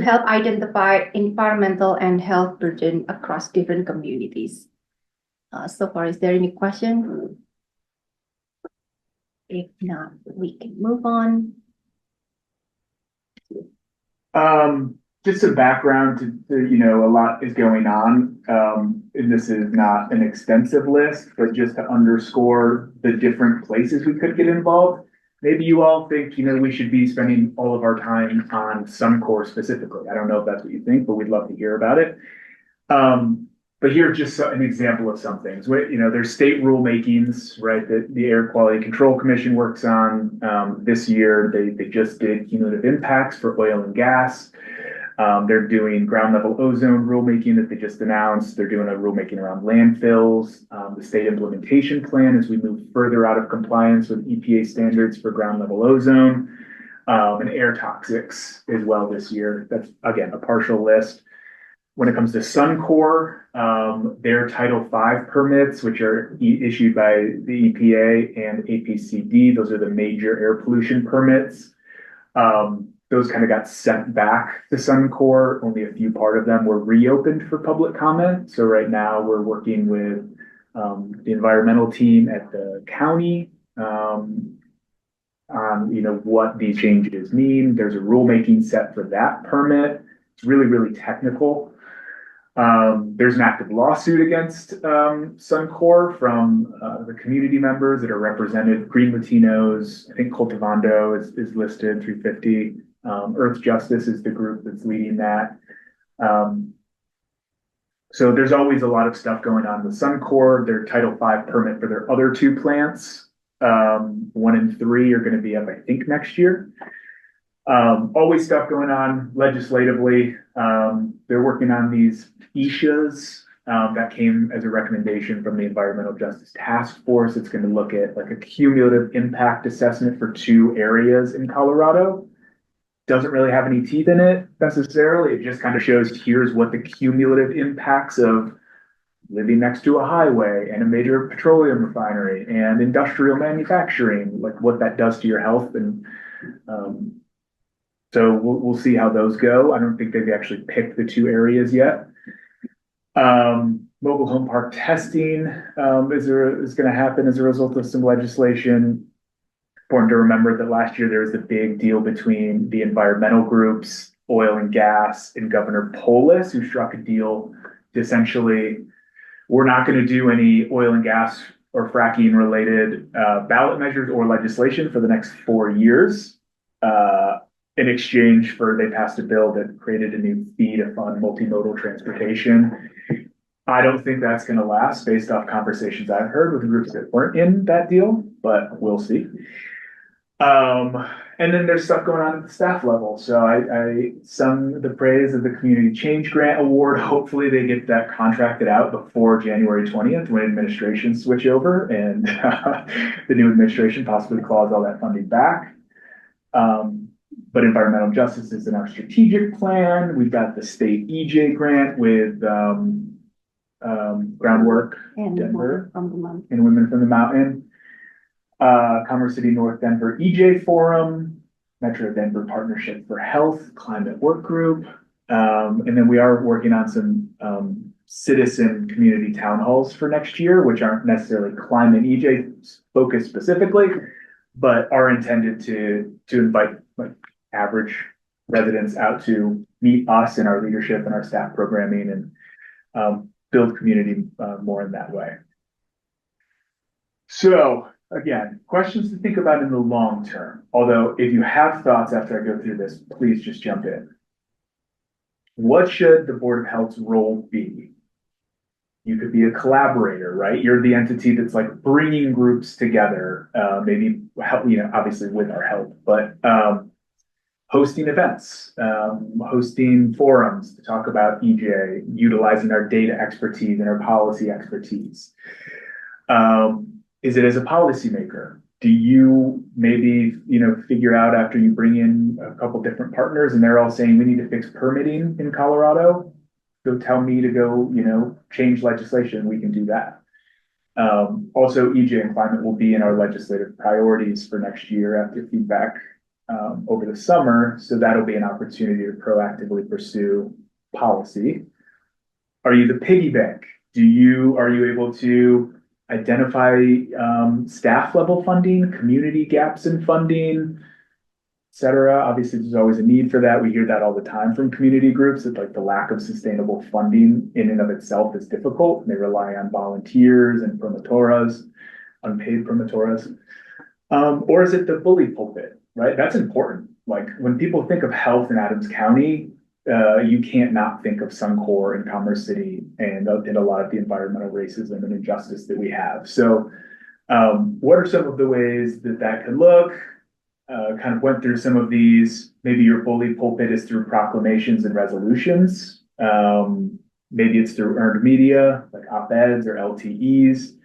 help identify environmental and health burden across different communities. So far, is there any question? If not, we can move on. Just some background to a lot is going on. And this is not an extensive list, but just to underscore the different places we could get involved. maybe you all think, we should be spending all of our time on Suncor specifically. I don't know if that's what you think, but we'd love to hear about it. But here's just an example of some things. There's state rulemakings, right, that the Air Quality Control Commission works on. This year, they just did cumulative impacts for oil and gas. They're doing ground level ozone rulemaking that they just announced. They're doing a rulemaking around landfills. The state implementation plan as we move further out of compliance with EPA standards for ground level ozone, and air toxics as well this year. That's, again, a partial list. When it comes to Suncor, their Title V permits, which are issued by the EPA and APCD, those are the major air pollution permits. Those kind of got sent back to Suncor. Only a few part of them were reopened for public comment. So right now we're working with the environmental team at the county on what these changes mean. There's a rulemaking set for that permit. It's really, really technical. There's an active lawsuit against Suncor from the community members that are represented. Green Latinos, I think Cultivando is listed, 350. Earth Justice is the group that's leading that. So there's always a lot of stuff going on with Suncor. Their Title V permit for their other two plants, 1 and 3, are going to be up, I think, next year. Always stuff going on legislatively. They're working on these ESHAs that came as a recommendation from the Environmental Justice Task Force. It's going to look at like a cumulative impact assessment for 2 areas in Colorado. Doesn't really have any teeth in it necessarily. It just kind of shows here's what the cumulative impacts of living next to a highway and a major petroleum refinery and industrial manufacturing, like what that does to your health. And so we'll see how those go. I don't think they've actually picked the 2 areas yet. Mobile home park testing is going to happen as a result of some legislation. Important to remember that last year there was a big deal between the environmental groups, oil and gas, and Governor Polis, who struck a deal to essentially, we're not going to do any oil and gas or fracking related ballot measures or legislation for the next 4 years. In exchange for, they passed a bill that created a new fee to fund multimodal transportation. I don't think that's going to last based off conversations I've heard with groups that weren't in that deal, but we'll see. And then there's stuff going on at the staff level. So I sung the praise of the Community Change Grant Award. Hopefully they get that contracted out before January 20th when administrations switch over and the new administration possibly claws all that funding back. But environmental justice is in our strategic plan. We've got the state EJ grant with Groundwork Denver and Women from the Mountain. Commerce City North Denver EJ Forum, Metro Denver Partnership for Health, Climate Work Group. And then we are working on some citizen community town halls for next year, which aren't necessarily climate EJ focused specifically, but are intended to invite like average residents out to meet us and our leadership and our staff programming and build community more in that way. So again, questions to think about in the long term. Although if you have thoughts after I go through this, please just jump in. What should the Board of Health's role be? You could be a collaborator, right? You're the entity that's like bringing groups together, maybe help, obviously with our help, but hosting events, hosting forums to talk about EJ, utilizing our data expertise and our policy expertise. Is it as a policymaker? Do you maybe, figure out after you bring in a couple different partners and they're all saying we need to fix permitting in Colorado? Go tell me to go, change legislation. We can do that. Also, EJ and climate will be in our legislative priorities for next year after feedback over the summer. So that'll be an opportunity to proactively pursue policy. Are you the piggy bank? Are you able to identify staff level funding, community gaps in funding, et cetera? Obviously, there's always a need for that. We hear that all the time from community groups that like the lack of sustainable funding in and of itself is difficult. They rely on volunteers and promotoras, unpaid promotoras. Or is it the bully pulpit, right? That's important. Like when people think of health in Adams County, you can't not think of Suncor and Commerce City and a lot of the environmental racism and injustice that we have. So what are some of the ways that that could look? Kind of went through some of these. Maybe your bully pulpit is through proclamations and resolutions. Maybe it's through earned media, like op-eds or LTEs,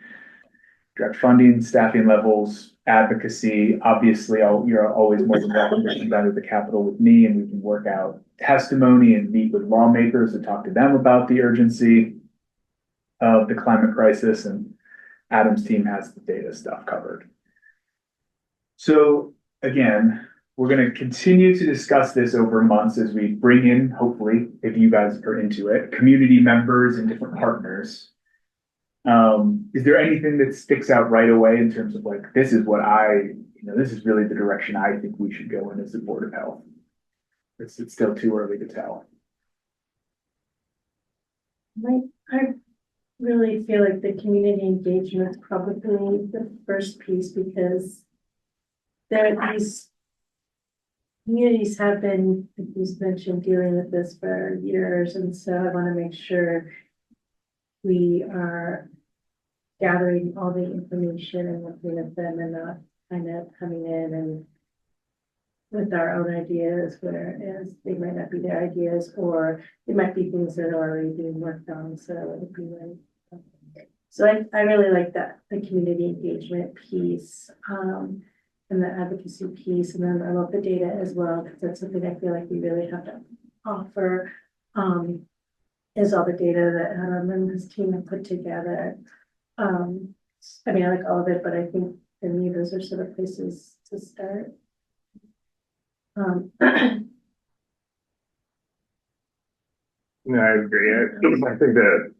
direct funding, staffing levels, advocacy. Obviously, you're always more than welcome to come down to the Capitol with me, and we can work out testimony and meet with lawmakers and talk to them about the urgency of the climate crisis. And Adam's team has the data stuff covered. So again, we're going to continue to discuss this over months as we bring in, hopefully, if you guys are into it, community members and different partners. Is there anything that sticks out right away in terms of like, this is what this is really the direction I think we should go in as the Board of Health? It's still too early to tell. I really feel like the community engagement is probably the first piece, because there are these communities have been, as you mentioned, dealing with this for years, and so I want to make sure we are gathering all the information and looking at them and not kind of coming in and with our own ideas, whereas they might not be their ideas, or it might be things that are already being worked on. So it would be like, so I really like that, the community engagement piece, and the advocacy piece. And then I love the data as well, because that's something I feel like we really have to offer, is all the data that Adam and his team have put together. I mean, I like all of it, but I think for me, those are sort of places to start. No, I agree. I think that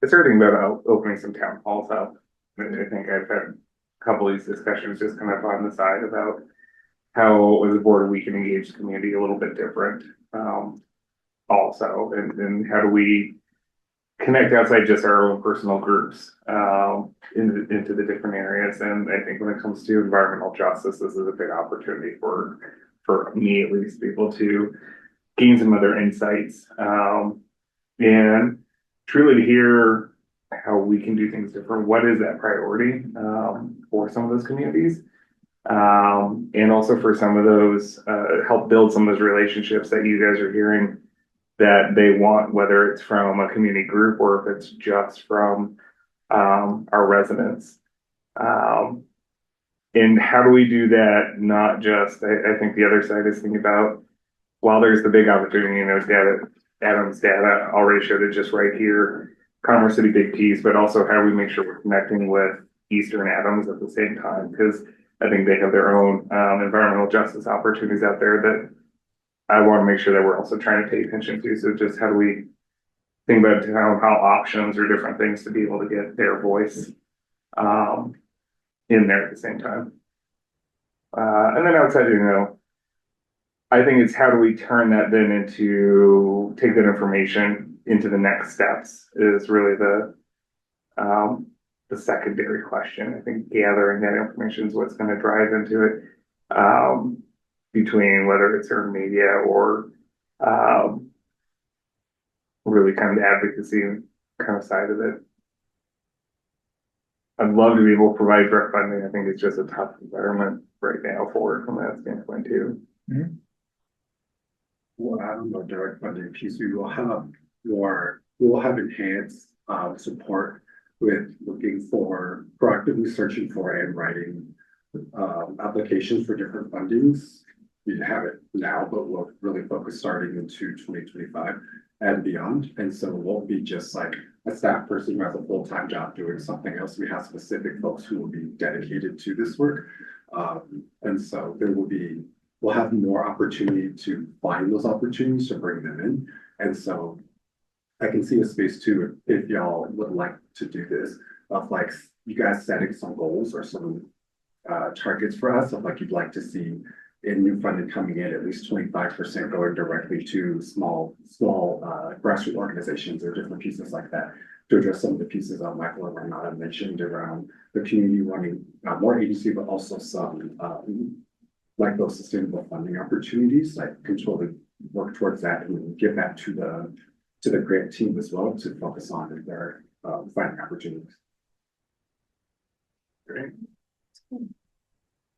it's starting about opening some town halls up. I think I've had a couple of these discussions just kind of on the side about how as a board we can engage the community a little bit different. Also, and how do we connect outside just our own personal groups into the different areas. And I think when it comes to environmental justice, this is a big opportunity for me at least, people to gain some other insights and truly to hear how we can do things different. What is that priority for some of those communities? And also for some of those, help build some of those relationships that you guys are hearing that they want, whether it's from a community group or if it's just from our residents. And how do we do that? Not just, I think the other side is thinking about, while there's the big opportunity, Adam's data already showed it just right here, Commerce City, big piece, but also how do we make sure we're connecting with Eastern Adams at the same time? Because I think they have their own environmental justice opportunities out there that I want to make sure that we're also trying to pay attention to. So just how do we think about how options or different things to be able to get their voice in there at the same time. And then outside, I think it's how do we turn that then into, take that information into the next steps is really the secondary question. I think gathering that information is what's going to drive into it, between whether it's earned media or really kind of the advocacy kind of side of it. I'd love to be able to provide direct funding. I think it's just a tough environment right now for it from that standpoint too. Mm-hmm. Well, I don't know, direct funding piece, we will have enhanced support with looking for, proactively searching for and writing applications for different fundings. We have it now, but we'll really focus starting into 2025 and beyond. And so it won't be just like a staff person who has a full-time job doing something else. We have specific folks who will be dedicated to this work. And so we'll have more opportunity to find those opportunities to bring them in. And so I can see a space too, if y'all would like to do this, of like you guys setting some goals or some targets for us of like you'd like to see in new funding coming in, at least 25% going directly to small grassroots organizations or different pieces like that, to address some of the pieces that Michael and Renata mentioned around the community running more agency, but also some like those sustainable funding opportunities, like control to work towards that and give that to the grant team as well to focus on their finding opportunities. Great.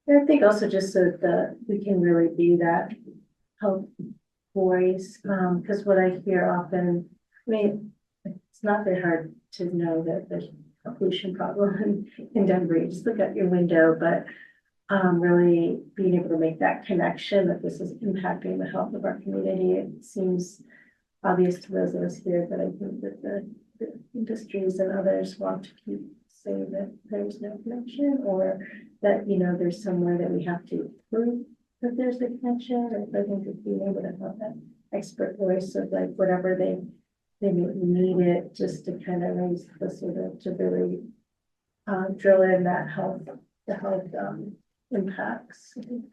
I think also just so that we can really be that help voice, because what I hear often, I mean, it's not very hard to know that there's a pollution problem in Denver. You just look out your window, but really being able to make that connection that this is impacting the health of our community. It seems obvious to those of us here, but I think that the industries and others want to keep saying that there's no connection, or that, you know, there's somewhere that we have to prove that there's a connection. Or I think that being able to have that expert voice of like whatever they need it just to kind of raise the sort of to really drill in that the health impacts. I think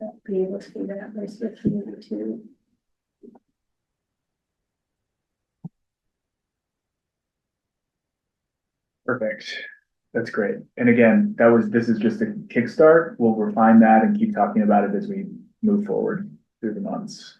that be able to do that voice with community too. Perfect. That's great. And again, this is just a kickstart. We'll refine that and keep talking about it as we move forward through the months.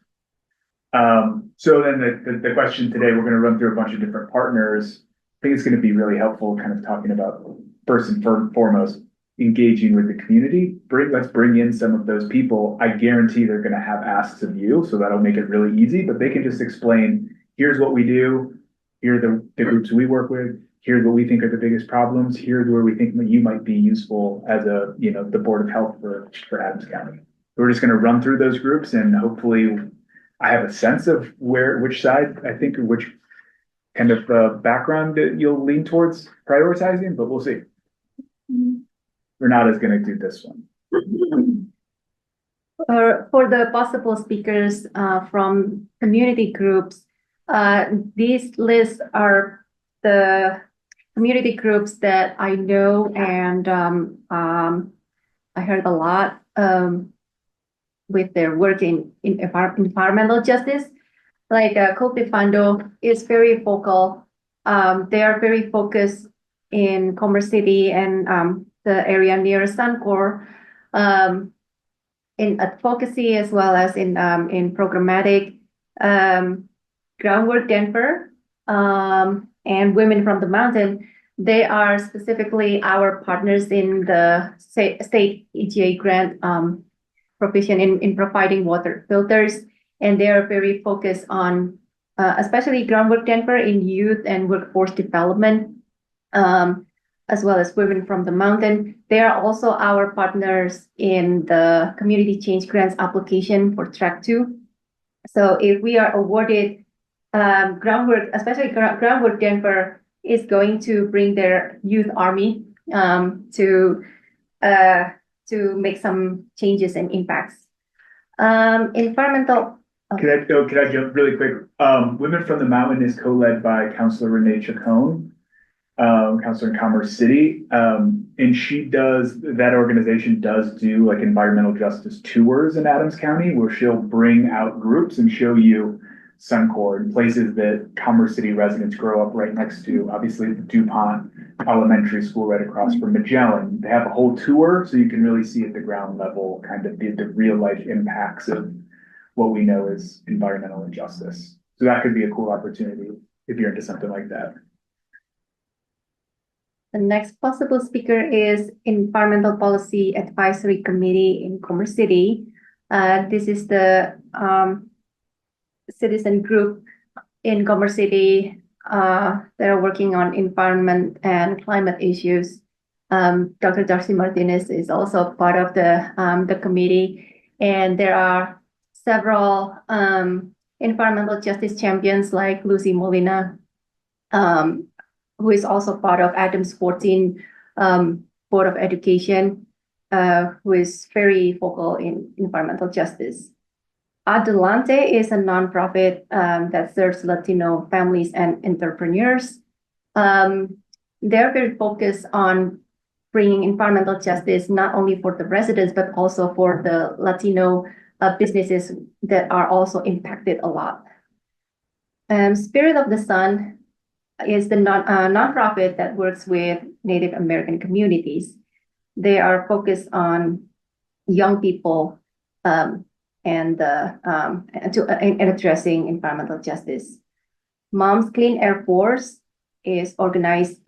So then the question today, we're going to run through a bunch of different partners. I think it's going to be really helpful kind of talking about first and foremost, engaging with the community. Let's bring in some of those people. I guarantee they're going to have asks of you, so that'll make it really easy, but they can just explain, here's what we do. Here are the groups we work with. Here's what we think are the biggest problems. Here's where we think that you might be useful as the Board of Health for Adams County. We're just going to run through those groups, and hopefully I have a sense of which side I think, or which kind of background that you'll lean towards prioritizing, but we'll see. Renata's going to do this one. For the possible speakers from community groups, these lists are the community groups that I know, and I heard a lot with their work in environmental justice. Like Cultivando is very vocal. They are very focused in Commerce City and the area near Suncor, in advocacy as well as in programmatic. Groundwork Denver and Women from the Mountain, they are specifically our partners in the state EGA grant provision in providing water filters. And they are very focused on, especially Groundwork Denver, in youth and workforce development, as well as Women from the Mountain. They are also our partners in the community change grants application for track 2. So if we are awarded Groundwork, especially Groundwork Denver, is going to bring their youth army to make some changes and impacts. Environmental. Can I jump really quick? Women from the Mountain is co-led by Councilor Renee Chacon, Councilor in Commerce City. And that organization does do like environmental justice tours in Adams County, where she'll bring out groups and show you Suncor and places that Commerce City residents grow up right next to. Obviously, DuPont Elementary School right across from Magellan. They have a whole tour, so you can really see at the ground level kind of the real life impacts of what we know is environmental injustice. So that could be a cool opportunity if you're into something like that. The next possible speaker is Environmental Policy Advisory Committee in Commerce City. This is the citizen group in Commerce City that are working on environment and climate issues. Dr. Darcy Martinez is also part of the committee, and there are several environmental justice champions like Lucy Molina, who is also part of Adams 14 Board of Education, who is very vocal in environmental justice. Adelante is a nonprofit that serves Latino families and entrepreneurs. They're very focused on bringing environmental justice not only for the residents, but also for the Latino businesses that are also impacted a lot. Spirit of the Sun is the nonprofit that works with Native American communities. They are focused on young people and addressing environmental justice. Moms Clean Air Force is organized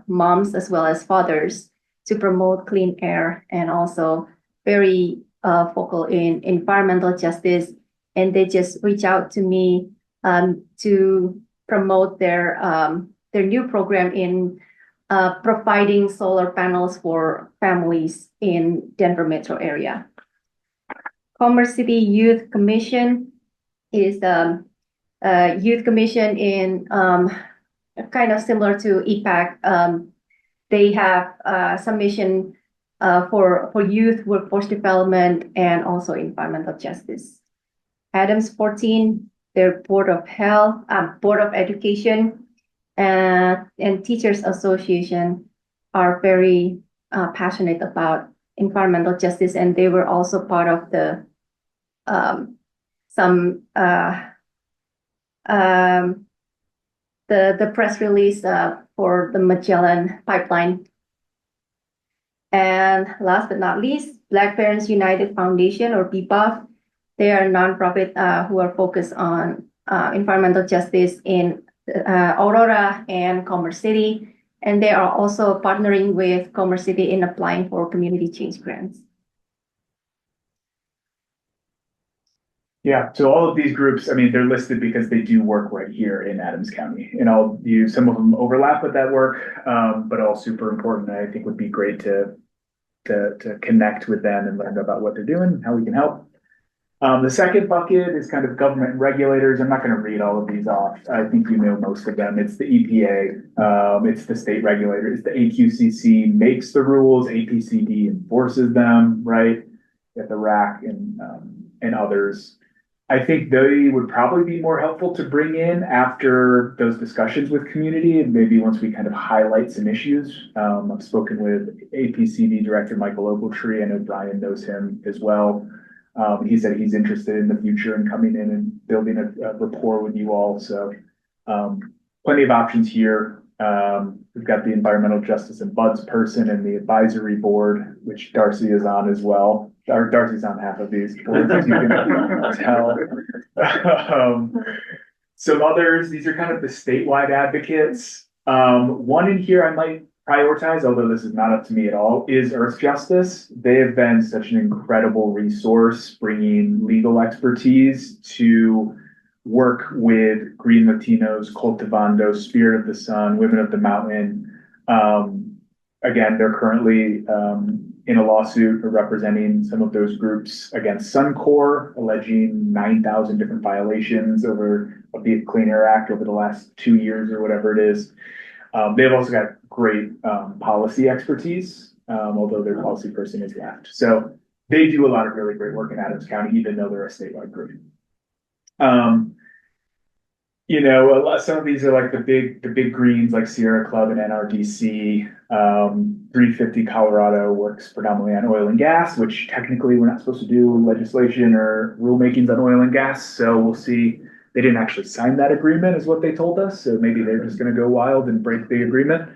moms as well as fathers to promote clean air and also very focal in environmental justice. And they just reach out to me to promote their new program in providing solar panels for families in Denver metro area. Commerce City Youth Commission is the youth commission in kind of similar to EPAC. They have some mission for youth workforce development and also environmental justice. Adams 14, their Board of Health, Board of Education, and Teachers Association are very passionate about environmental justice, and they were also part of the the press release for the Magellan pipeline. And last but not least, Black Parents United Foundation, or BPOF. They are a nonprofit who are focused on environmental justice in Aurora and Commerce City. And they are also partnering with Commerce City in applying for community change grants. Yeah, so all of these groups, I mean, they're listed because they do work right here in Adams County. And some of them overlap with that work, but all super important. And I think would be great to connect with them and learn about what they're doing, how we can help. The second bucket is kind of government regulators. I'm not going to read all of these off. I think you know most of them. It's the EPA, it's the state regulator, it's the AQCC makes the rules, APCD enforces them, right? At the RAC and others. I think they would probably be more helpful to bring in after those discussions with community and maybe once we kind of highlight some issues. I've spoken with APCD Director Michael Ogletree. I know Brian knows him as well. He said he's interested in the future and coming in and building a rapport with you all. So plenty of options here. We've got the Environmental Justice and Buds person and the advisory board, which Darcy is on as well. Darcy's on half of these boards, as you can tell. Some others, these are kind of the statewide advocates. One in here I might prioritize, although this is not up to me at all, is Earth Justice. They have been such an incredible resource, bringing legal expertise to work with Green Latinos, Cultivando, Spirit of the Sun, Women of the Mountain. Again, they're currently in a lawsuit representing some of those groups against Suncor, alleging 9,000 different violations of the Clean Air Act over the last 2 years or whatever it is. They've also got great policy expertise, although their policy person is left. So they do a lot of really great work in Adams County, even though they're a statewide group. Some of these are like the big greens like Sierra Club and NRDC. 350 Colorado works predominantly on oil and gas, which technically we're not supposed to do legislation or rulemakings on oil and gas. So we'll see. They didn't actually sign that agreement is what they told us. So maybe they're just going to go wild and break the agreement.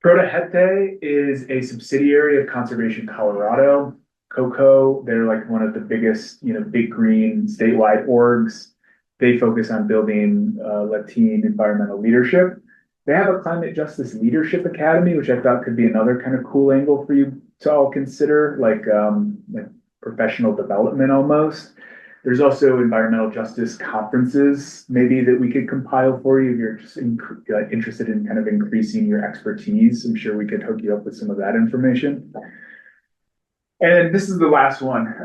Protahete is a subsidiary of Conservation Colorado. COCO, they're like one of the biggest, big green statewide orgs. They focus on building Latino environmental leadership. They have a Climate Justice Leadership Academy, which I thought could be another kind of cool angle for you to all consider, like professional development almost. There's also environmental justice conferences, maybe that we could compile for you if you're just interested in kind of increasing your expertise. I'm sure we could hook you up with some of that information. And this is the last one.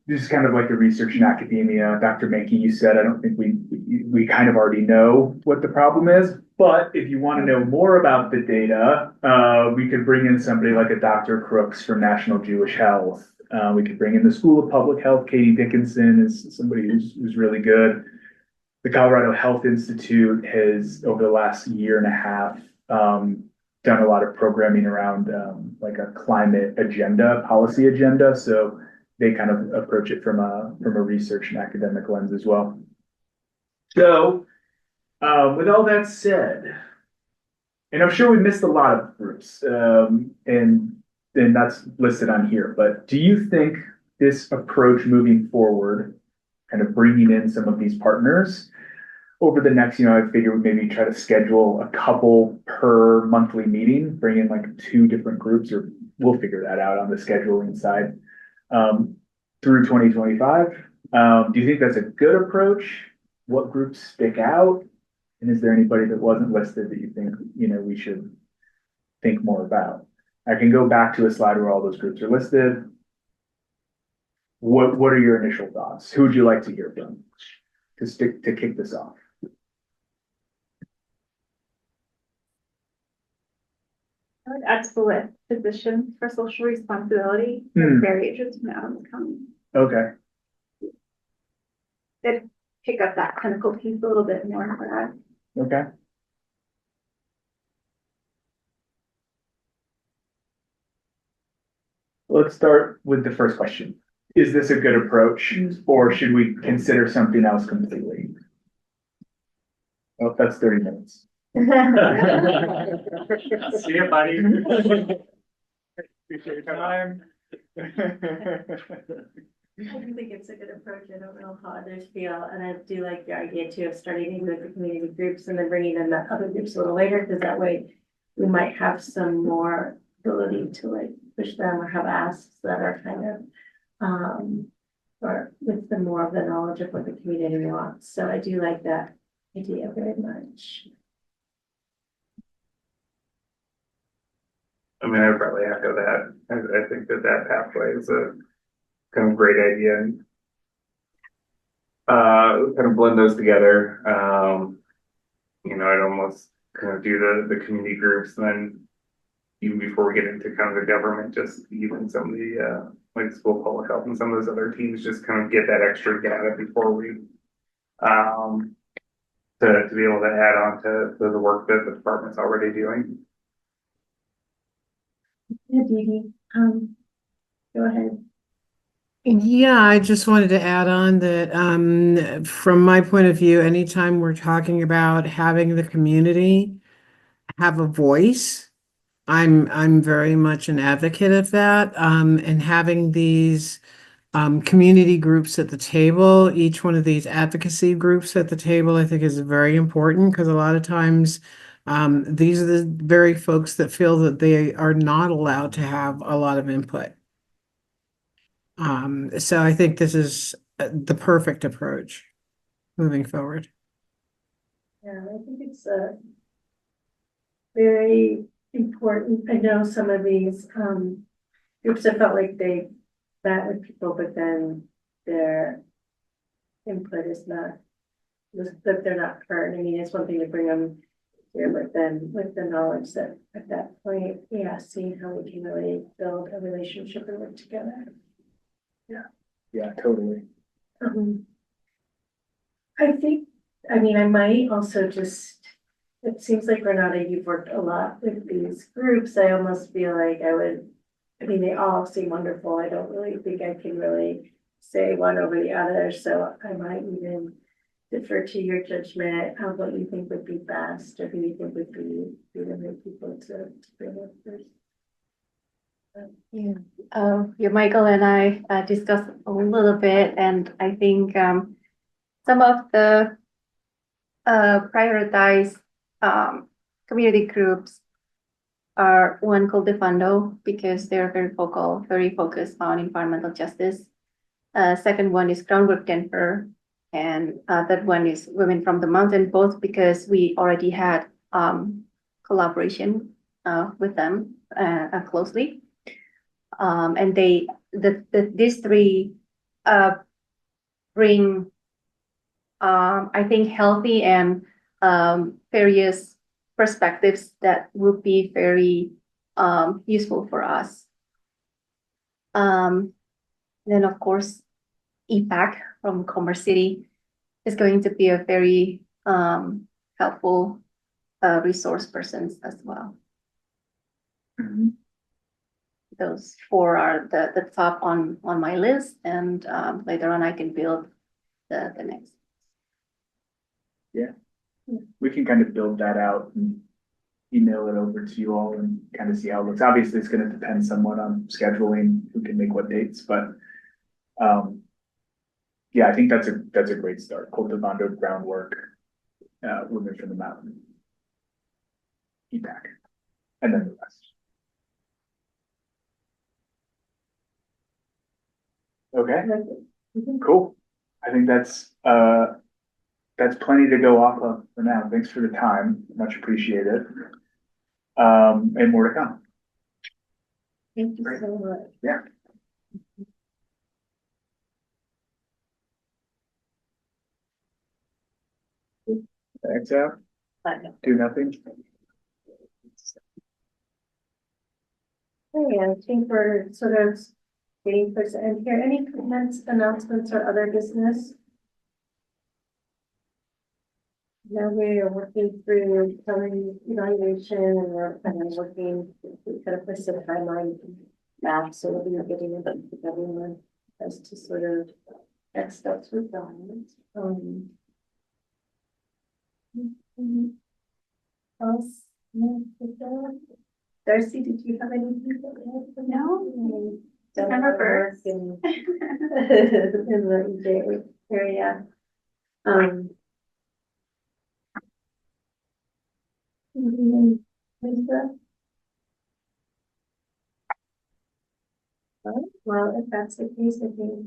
This is kind of like the research in academia. Dr. Mankey, you said, I don't think we kind of already know what the problem is, but if you want to know more about the data, we could bring in somebody like a Dr. Crooks from National Jewish Health. We could bring in the School of Public Health. Katie Dickinson is somebody who's really good. The Colorado Health Institute has, over the last year and a half, done a lot of programming around like a climate agenda, policy agenda. So they kind of approach it from a research and academic lens as well. So with all that said, and I'm sure we missed a lot of groups, and that's listed on here, but do you think this approach moving forward, kind of bringing in some of these partners over the next, I figure we maybe try to schedule a couple per monthly meeting, bring in like 2 different groups, or we'll figure that out on the scheduling side, through 2025. Do you think that's a good approach? What groups stick out? And is there anybody that wasn't listed that you think, we should think more about? I can go back to a slide where all those groups are listed. What are your initial thoughts? Who would you like to hear from to kick this off? I would add to the list physicians for social responsibility. Very interested in Adams County. Okay. They'd pick up that clinical piece a little bit more for us. Okay. Let's start with the first question. Is this a good approach, or should we consider something else completely? Oh, that's 30 minutes. See you, buddy. Appreciate your time. I do think it's a good approach. I don't know how others feel, and I do like the idea too of starting maybe with the community groups and then bringing in the other groups a little later, because that way we might have some more ability to like push them or have asks that are kind of or with the more of the knowledge of what the community wants. So I do like that idea very much. I mean, I would probably echo that. I think that pathway is a kind of great idea. And kind of blend those together. I'd almost kind of do the community groups, and then even before we get into kind of the government, just even some of the like school public health and some of those other teams, just kind of get that extra data before we to be able to add on to the work that the department's already doing. Yeah, Dee Dee, go ahead. Yeah, I just wanted to add on that from my point of view, anytime we're talking about having the community have a voice, I'm very much an advocate of that. And having these community groups at the table, each one of these advocacy groups at the table, I think is very important, because a lot of times these are the very folks that feel that they are not allowed to have a lot of input. So I think this is the perfect approach moving forward. Yeah, I think it's a very important. I know some of these groups have felt like they met with people, but then their input is not, that they're not heard. I mean, it's one thing to bring them here, but then with the knowledge that at that point, yeah, seeing how we can really build a relationship and work together. Yeah, totally. I think, I mean, I might also just, it seems like Renata, you've worked a lot with these groups. I almost feel like they all seem wonderful. I don't really think I can really say one over the other. So I might even defer to your judgment of what you think would be best, or who you think would be the right people to bring up first. Yeah, Michael and I discussed a little bit, and I think some of the prioritized community groups are one called Defando, because they're very focused on environmental justice. Second one is Groundwork Denver, and third one is Women from the Mountain, both because we already had collaboration with them closely. And these three bring, I think, healthy and various perspectives that would be very useful for us. Then, of course, EPAC from Commerce City is going to be a very helpful resource person as well. Those four are the top on my list, and later on I can build the next. We can kind of build that out and email it over to you all and kind of see how it looks. Obviously, it's gonna depend somewhat on scheduling, who can make what dates, but yeah, I think that's a great start. Cultivando groundwork, Women from the Mountain. EPAC, and then the rest. Okay, cool. I think that's plenty to go off of for now. Thanks for the time, much appreciated. And more to come. Thank you so much. Yeah. Thanks, Al. Do nothing. Hey, I think we're sort of waiting for the end here. Any comments, announcements, or other business? Now we are working through current evaluation, and we're kind of working, we kind of put some timeline back, so we'll be getting in touch with everyone as to sort of next steps with that. Else? No, with that? Darcy, did you have anything? No. December 1st. In the EJ area. Lisa? Well, if that's the case, I think,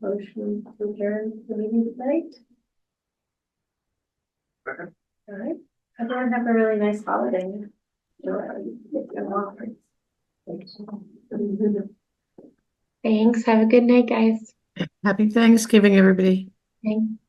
motion to adjourn the meeting tonight. Okay. All right, everyone have a really nice holiday. Thanks. Have a good night, guys. Happy Thanksgiving, everybody. Thanks.